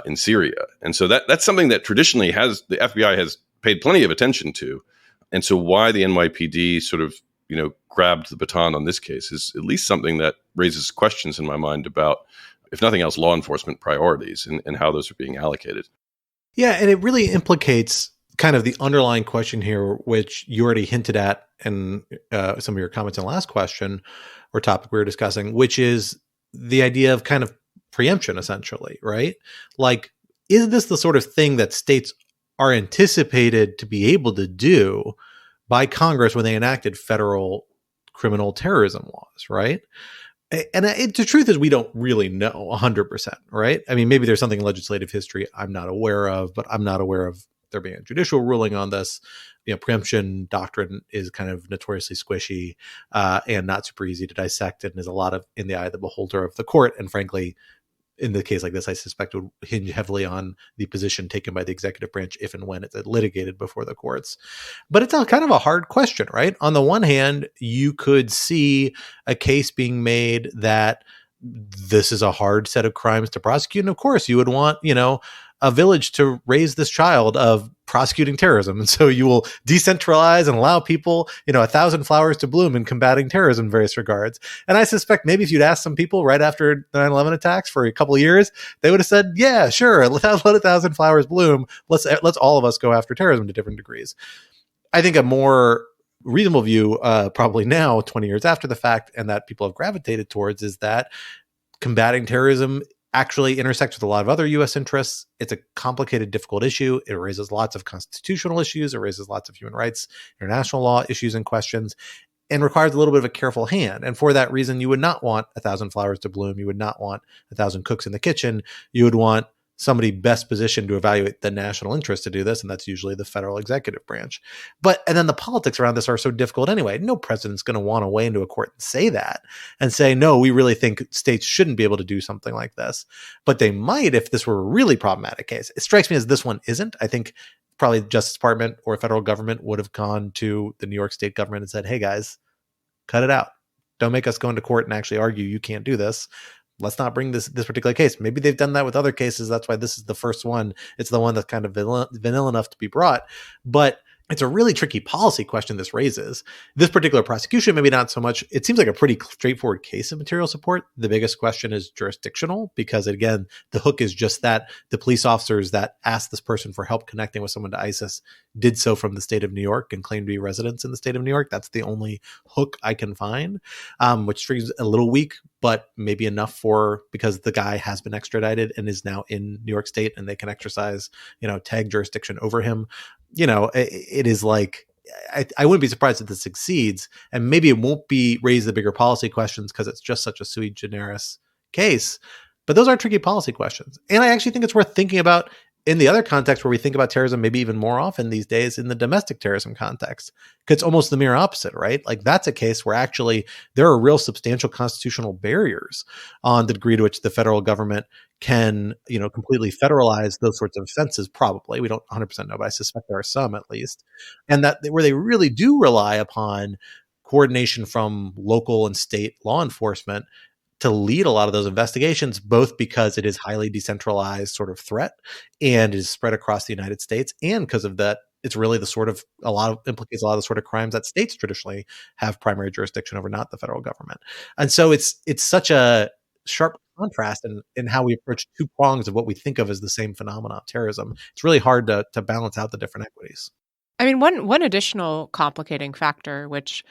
in Syria. And so that's something that traditionally the FBI has paid plenty of attention to. And so why the NYPD sort of, grabbed the baton on this case is at least something that raises questions in my mind about, if nothing else, law enforcement priorities and how those are being allocated. Yeah, and it really implicates kind of the underlying question here, which you already hinted at in some of your comments in the last question or topic we were discussing, which is the idea of kind of preemption, essentially, right? Like, is this the sort of thing that states are anticipated to be able to do by Congress when they enacted federal criminal terrorism laws, right? And the truth is, we don't really know 100%, right? I mean, maybe there's something in legislative history I'm not aware of, but I'm not aware of there being a judicial ruling on this. Preemption doctrine is kind of notoriously squishy and not super easy to dissect, and is a lot of in the eye of the beholder of the court. And frankly, in the case like this, I suspect would hinge heavily on the position taken by the executive branch if and when it's litigated before the courts. But it's kind of a hard question, right? On the one hand, you could see a case being made that this is a hard set of crimes to prosecute. And of course, you would want, a village to raise this child of prosecuting terrorism. And so you will decentralize and allow people, 1,000 flowers to bloom in combating terrorism in various regards. And I suspect maybe if you'd asked some people right after the 9/11 attacks for a couple of years, they would have said, yeah, sure, let 1,000 flowers bloom. Let's all of us go after terrorism to different degrees. I think a more reasonable view, probably now, 20 years after the fact, and that people have gravitated towards, is that combating terrorism actually intersects with a lot of other U.S. interests. It's a complicated, difficult issue. It raises lots of constitutional issues. It raises lots of human rights, international law issues and questions, and requires a little bit of a careful hand. And for that reason, you would not want 1,000 flowers to bloom. You would not want 1,000 cooks in the kitchen. You would want somebody best positioned to evaluate the national interest to do this, and that's usually the federal executive branch. And then the politics around this are so difficult anyway. No president's going to want to weigh into a court and say that, and say, no, we really think states shouldn't be able to do something like this. But they might if this were a really problematic case. It strikes me as this one isn't. I think probably the Justice Department or federal government would have gone to the New York state government and said, hey guys, cut it out. Don't make us go into court and actually argue you can't do this. Let's not bring this particular case. Maybe they've done that with other cases. That's why this is the first one. It's the one that's kind of vanilla enough to be brought. But it's a really tricky policy question this raises. This particular prosecution, maybe not so much. It seems like a pretty straightforward case of material support. The biggest question is jurisdictional, because again, the hook is just that the police officers that asked this person for help connecting with someone to ISIS did so from the state of New York and claimed to be residents in the state of New York. That's the only hook I can find, which seems a little weak, but maybe enough because the guy has been extradited and is now in New York State and they can exercise, tag jurisdiction over him. It is like, I wouldn't be surprised if this succeeds, and maybe it won't raise the bigger policy questions because it's just such a sui generis case. But those are tricky policy questions. And I actually think it's worth thinking about in the other context where we think about terrorism, maybe even more often these days, in the domestic terrorism context, because it's almost the mirror opposite, right? Like that's a case where actually there are real substantial constitutional barriers on the degree to which the federal government can, completely federalize those sorts of offenses. Probably, we don't 100% know, but I suspect there are some at least, and that where they really do rely upon coordination from local and state law enforcement to lead a lot of those investigations, both because it is highly decentralized sort of threat and is spread across the United States, and because of that, it's really implicates a lot of the sort of crimes that states traditionally have primary jurisdiction over, not the federal government. And so it's such a sharp contrast in how we approach two prongs of what we think of as the same phenomenon, terrorism. It's really hard to balance out the different equities. I mean, one additional complicating factor, which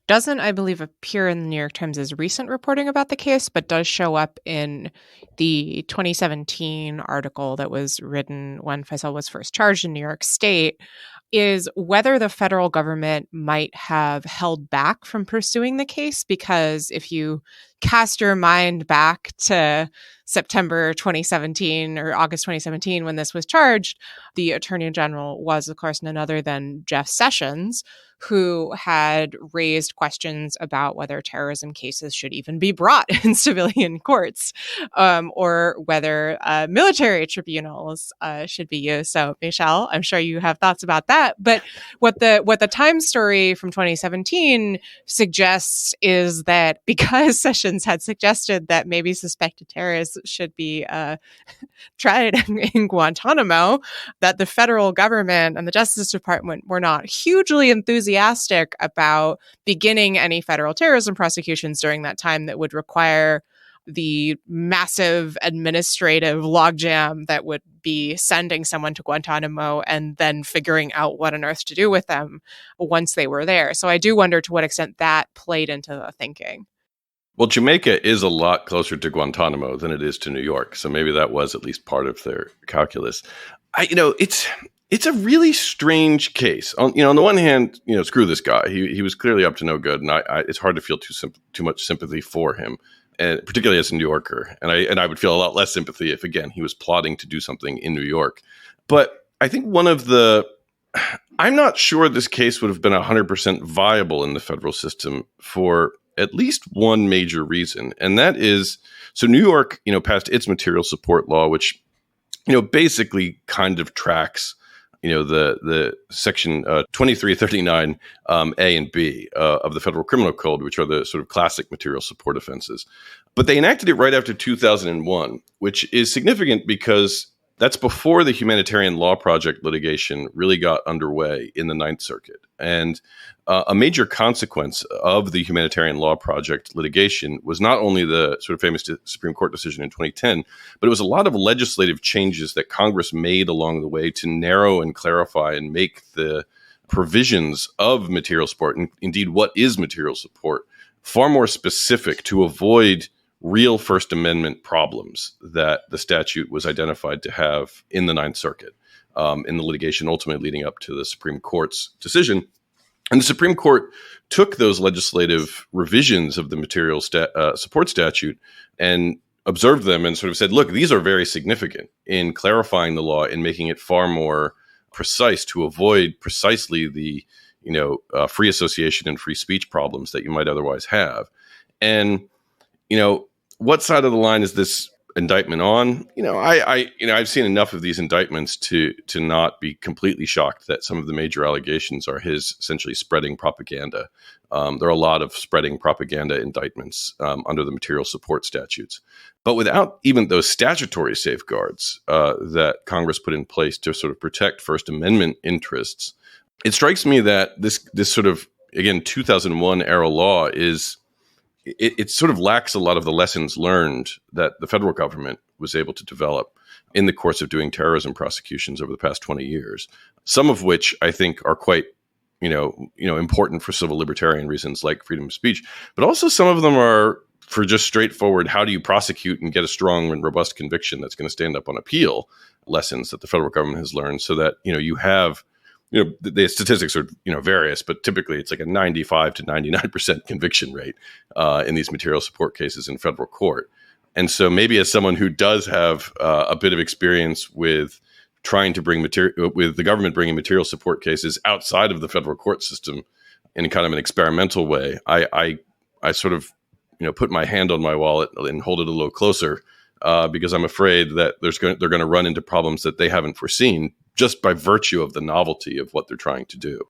doesn't, I believe, appear in the New York Times' recent reporting about the case, but does show up in the 2017 article that was written when Faisal was first charged in New York State, is whether the federal government might have held back from pursuing the case. Because if you cast your mind back to September 2017 or August 2017, when this was charged, the Attorney General was, of course, none other than Jeff Sessions, who had raised questions about whether terrorism cases should even be brought in civilian courts, or whether military tribunals should be used. So, Michel, I'm sure you have thoughts about that. But what the Times story from 2017 suggests is that because Sessions had suggested that maybe suspected terrorists should be tried in Guantanamo, that the federal government and the Justice Department were not hugely enthusiastic about beginning any federal terrorism prosecutions during that time that would require the massive administrative logjam that would be sending someone to Guantanamo and then figuring out what on earth to do with them once they were there. So I do wonder to what extent that played into the thinking. Well, Jamaica is a lot closer to Guantanamo than it is to New York, so maybe that was at least part of their calculus. It's a really strange case. On the one hand, screw this guy. He was clearly up to no good, and it's hard to feel too much sympathy for him, and particularly as a New Yorker. And I would feel a lot less sympathy if, again, he was plotting to do something in New York. But I think I'm not sure this case would have been 100% viable in the federal system for at least one major reason, and that is, so New York, passed its material support law, which, basically kind of tracks the section 2339 A and B of the Federal Criminal Code, which are the sort of classic material support offenses. But they enacted it right after 2001, which is significant because that's before the Humanitarian Law Project litigation really got underway in the Ninth Circuit. And a major consequence of the Humanitarian Law Project litigation was not only the sort of famous Supreme Court decision in 2010, but it was a lot of legislative changes that Congress made along the way to narrow and clarify and make the provisions of material support, and indeed what is material support, far more specific to avoid real First Amendment problems that the statute was identified to have in the Ninth Circuit, in the litigation ultimately leading up to the Supreme Court's decision. And the Supreme Court took those legislative revisions of the material support statute and observed them and sort of said, look, these are very significant in clarifying the law and making it far more precise to avoid precisely the free association and free speech problems that you might otherwise have. And what side of the line is this indictment on? I've seen enough of these indictments to not be completely shocked that some of the major allegations are his essentially spreading propaganda. There are a lot of spreading propaganda indictments under the material support statutes. But without even those statutory safeguards that Congress put in place to sort of protect First Amendment interests, It strikes me that this sort of, again, 2001 era law it sort of lacks a lot of the lessons learned that the federal government was able to develop in the course of doing terrorism prosecutions over the past 20 years, some of which I think are quite important for civil libertarian reasons like freedom of speech, but also some of them are for just straightforward, how do you prosecute and get a strong and robust conviction that's going to stand up on appeal, lessons that the federal government has learned, so that, you have, the statistics are, various, but typically it's like a 95 to 99% conviction rate in these material support cases in federal court. And so maybe as someone who does have a bit of experience with trying to bring with the government bringing material support cases outside of the federal court system in kind of an experimental way, I sort of, put my hand on my wallet and hold it a little closer because I'm afraid that they're going to run into problems that they haven't foreseen just by virtue of the novelty of what they're trying to do.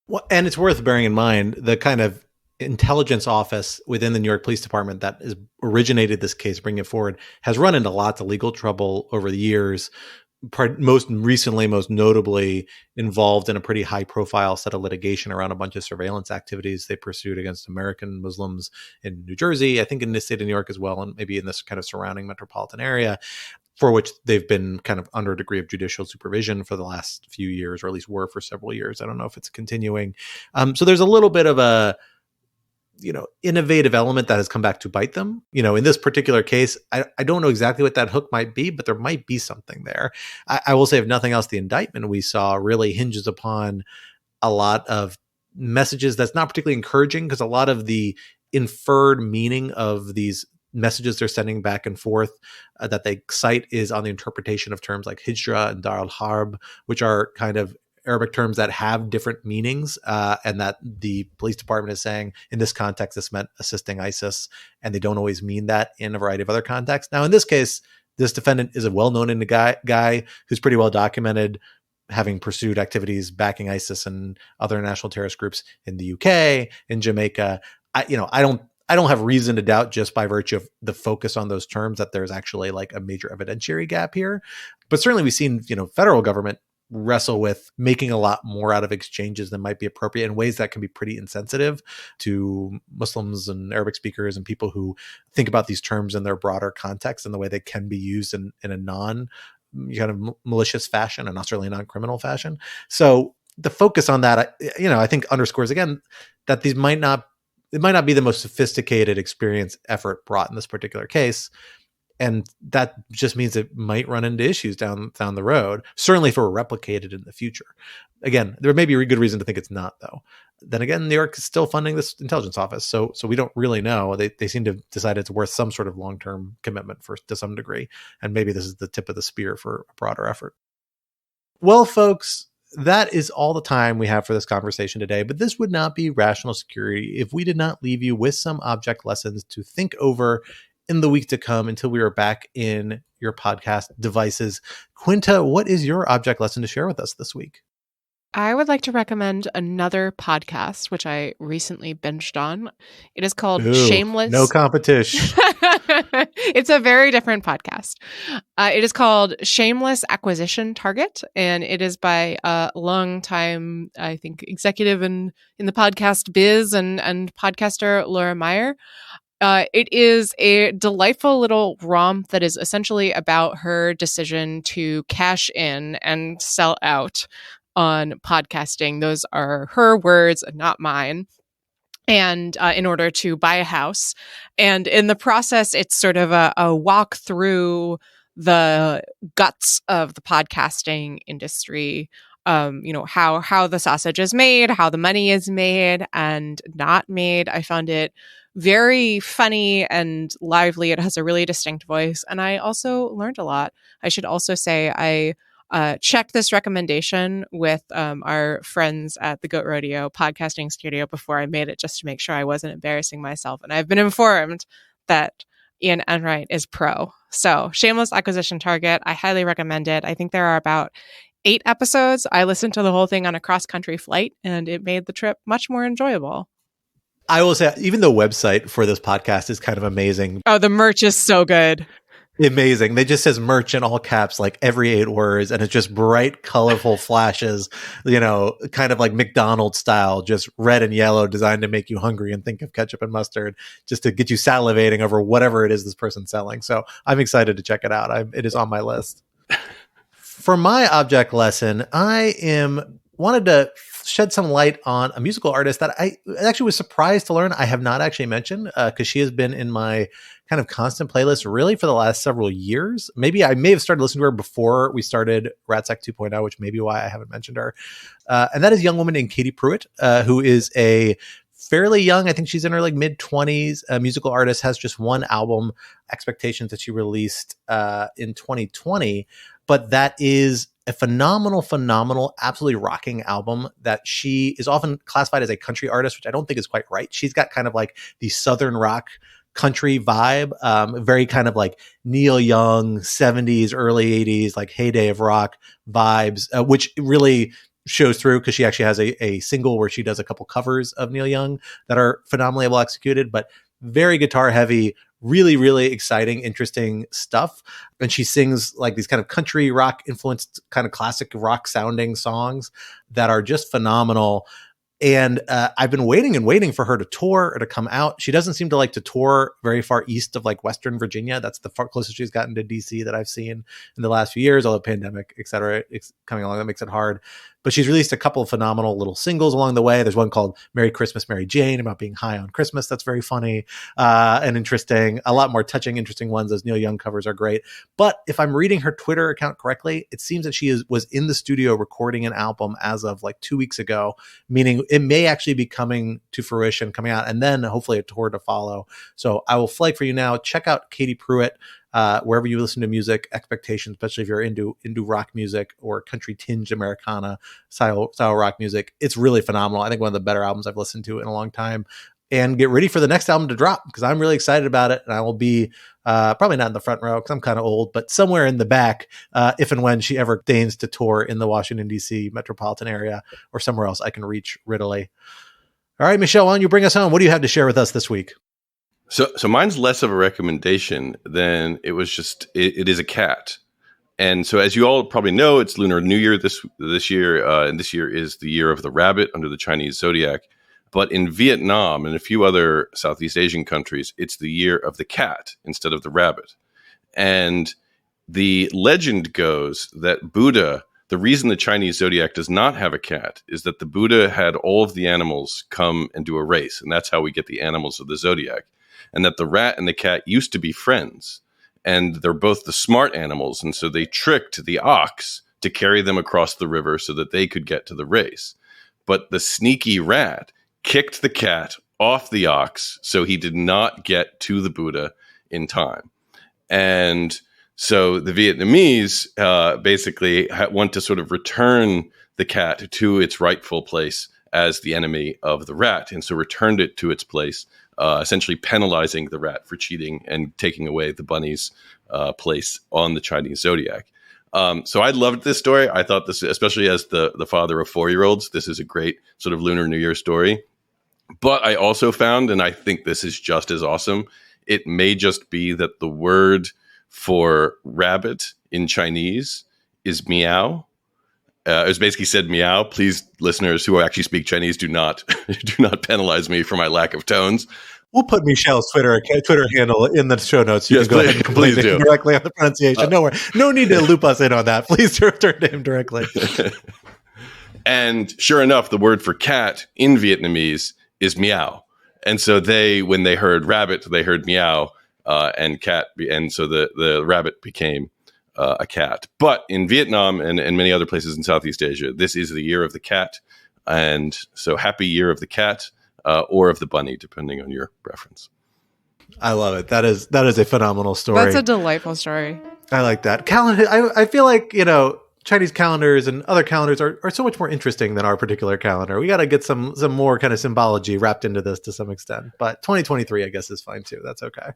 Well, and it's worth bearing in mind the kind of intelligence office within the New York Police Department that has originated this case, bringing it forward, has run into lots of legal trouble over the years. Most recently, most notably involved in a pretty high profile set of litigation around a bunch of surveillance activities they pursued against American Muslims in New Jersey, I think in the state of New York as well, and maybe in this kind of surrounding metropolitan area, for which they've been kind of under a degree of judicial supervision for the last few years, or at least were for several years. I don't know if it's continuing. So there's a little bit of a, innovative element that has come back to bite them. In this particular case, I don't know exactly what that hook might be, but there might be something there. I will say, if nothing else, the indictment we saw really hinges upon a lot of messages that's not particularly encouraging, because a lot of the inferred meaning of these messages they're sending back and forth that they cite is on the interpretation of terms like hijra and dar al-harb, which are kind of Arabic terms that have different meanings, and that the police department is saying in this context this meant assisting ISIS, and they don't always mean that in a variety of other contexts. Now, in this case, this defendant is a well-known guy who's pretty well documented, having pursued activities backing ISIS and other national terrorist groups in the UK, in Jamaica. I don't have reason to doubt, just by virtue of the focus on those terms, that there's actually like a major evidentiary gap here. But certainly we've seen, federal government wrestle with making a lot more out of exchanges than might be appropriate in ways that can be pretty insensitive to Muslims and Arabic speakers and people who think about these terms in their broader context and the way they can be used in a non kind of malicious fashion, and not certainly non-criminal fashion. So the focus on that, I think underscores again that it might not be the most sophisticated experience effort brought in this particular case. And that just means it might run into issues down the road, certainly if it were replicated in the future. Again, there may be a good reason to think it's not, though. Then again, New York is still funding this intelligence office, so we don't really know. They seem to have decided it's worth some sort of long-term commitment to some degree, and maybe this is the tip of the spear for a broader effort. Well, folks, that is all the time we have for this conversation today, but this would not be Rational Security if we did not leave you with some object lessons to think over in the week to come until we are back in your podcast devices. Quinta, what is your object lesson to share with us this week? I would like to recommend another podcast, which I recently binged on. It is called Shameless. No competition. It's a very different podcast. It is called Shameless Acquisition Target, and it is by a longtime, I think, executive in the podcast biz and podcaster Laura Meyer. It is a delightful little romp that is essentially about her decision to cash in and sell out on podcasting. Those are her words, not mine. And in order to buy a house. And in the process, it's sort of a walk through the guts of the podcasting industry. How the sausage is made, how the money is made and not made. I found it very funny and lively. It has a really distinct voice. And I also learned a lot. I should also say I checked this recommendation with our friends at the Goat Rodeo podcasting studio before I made it, just to make sure I wasn't embarrassing myself. And I've been informed that Ian Enright is pro. So Shameless Acquisition Target, I highly recommend it. I think there are about 8 episodes. I listened to the whole thing on a cross-country flight, and it made the trip much more enjoyable. I will say, even the website for this podcast is kind of amazing. Oh, the merch is so good. Amazing. They just says merch in all caps, like every 8 words, and it's just bright, colorful flashes, kind of like McDonald's style, just red and yellow, designed to make you hungry and think of ketchup and mustard, just to get you salivating over whatever it is this person's selling. So I'm excited to check it out. It is on my list. For my object lesson, wanted to shed some light on a musical artist that I actually was surprised to learn I have not actually mentioned, because she has been in my kind of constant playlist really for the last several years. Maybe I may have started listening to her before we started Ratsack 2.0, which may be why I haven't mentioned her. And that is a young woman named Katie Pruitt, who is a fairly young, I think she's in her like mid-20s, musical artist, has just one album, Expectations, that she released in 2020. But that is a phenomenal, absolutely rocking album that she is often classified as a country artist, which I don't think is quite right. She's got kind of like the Southern rock country vibe, very kind of like Neil Young, 70s, early 80s, like heyday of rock vibes, which really shows through because she actually has a single where she does a couple covers of Neil Young that are phenomenally well executed, but very guitar heavy, really exciting, interesting stuff. And she sings like these kind of country rock influenced, kind of classic rock sounding songs that are just phenomenal. And I've been waiting for her to tour or to come out. She doesn't seem to like to tour very far east of like Western Virginia. That's the far closest she's gotten to DC that I've seen in the last few years, although pandemic, et cetera, it's coming along. That makes it hard. But she's released a couple of phenomenal little singles along the way. There's one called Merry Christmas, Mary Jane, about being high on Christmas. That's very funny and interesting. A lot more touching, interesting ones. Those Neil Young covers are great. But if I'm reading her Twitter account correctly, it seems that she was in the studio recording an album as of like 2 weeks ago, meaning it may actually be coming to fruition, coming out, and then hopefully a tour to follow. So I will flag for you now. Check out Katie Pruitt. Wherever you listen to music, Expectations, especially if you're into rock music or country tinged Americana style rock music, it's really phenomenal. I think one of the better albums I've listened to in a long time. And get ready for the next album to drop because I'm really excited about it. And I will be probably not in the front row because I'm kind of old, but somewhere in the back if and when she ever deigns to tour in the Washington, D.C. metropolitan area or somewhere else I can reach readily. All right, Michel, why don't you bring us home? What do you have to share with us this week? So mine's less of a recommendation than it was just, it is a cat. And so as you all probably know, it's Lunar New Year this year. And this year is the year of the rabbit under the Chinese zodiac. But in Vietnam and a few other Southeast Asian countries, it's the year of the cat instead of the rabbit. And the legend goes that Buddha, the reason the Chinese zodiac does not have a cat is that the Buddha had all of the animals come and do a race. And that's how we get the animals of the zodiac. And that the rat and the cat used to be friends. And they're both the smart animals. And so they tricked the ox to carry them across the river so that they could get to the race. But the sneaky rat kicked the cat off the ox, so he did not get to the Buddha in time. And so the Vietnamese basically want to sort of return the cat to its rightful place as the enemy of the rat, and so returned it to its place, essentially penalizing the rat for cheating and taking away the bunny's place on the Chinese zodiac. So I loved this story. I thought this, especially as the father of 4-year-olds, this is a great sort of Lunar New Year story. But I also found, and I think this is just as awesome, it may just be that the word for rabbit in Chinese is meow. It was basically said meow. Please, listeners who actually speak Chinese, do not penalize me for my lack of tones. We'll put Michel's Twitter handle in the show notes. You yes, can go ahead and please do directly on the pronunciation. No need to loop us in on that. Please turn to him directly. And sure enough, the word for cat in Vietnamese is meow. And so when they heard rabbit, they heard meow and cat. And so the rabbit became a cat. But in Vietnam and many other places in Southeast Asia, this is the year of the cat. And so happy year of the cat or of the bunny, depending on your preference. I love it. That is a phenomenal story. That's a delightful story. I like that. Calendar. I feel like, Chinese calendars and other calendars are so much more interesting than our particular calendar. We got to get some more kind of symbology wrapped into this to some extent. But 2023, I guess, is fine too. That's okay.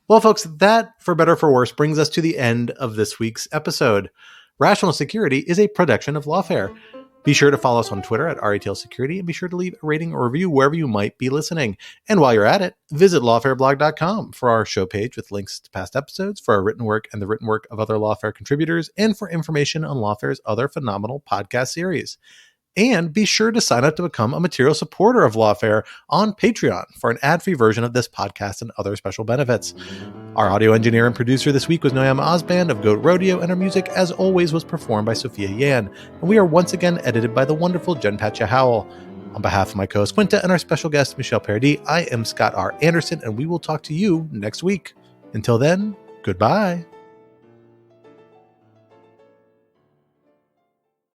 Well, folks, that, for better or for worse, brings us to the end of this week's episode. Rational Security is a production of Lawfare. Be sure to follow us on Twitter at RATL Security, and be sure to leave a rating or review wherever you might be listening. And while you're at it, visit lawfareblog.com for our show page with links to past episodes, for our written work and the written work of other Lawfare contributors, and for information on Lawfare's other phenomenal podcast series. And be sure to sign up to become a material supporter of Lawfare on Patreon for an ad-free version of this podcast and other special benefits. Our audio engineer and producer this week was Noam Osband of Goat Rodeo, and our music, as always, was performed by Sophia Yan. And we are once again edited by the wonderful Jen Patcha Howell. On behalf of my co-host Quinta and our special guest, Michel Paradis, I am Scott R. Anderson, and we will talk to you next week. Until then, goodbye.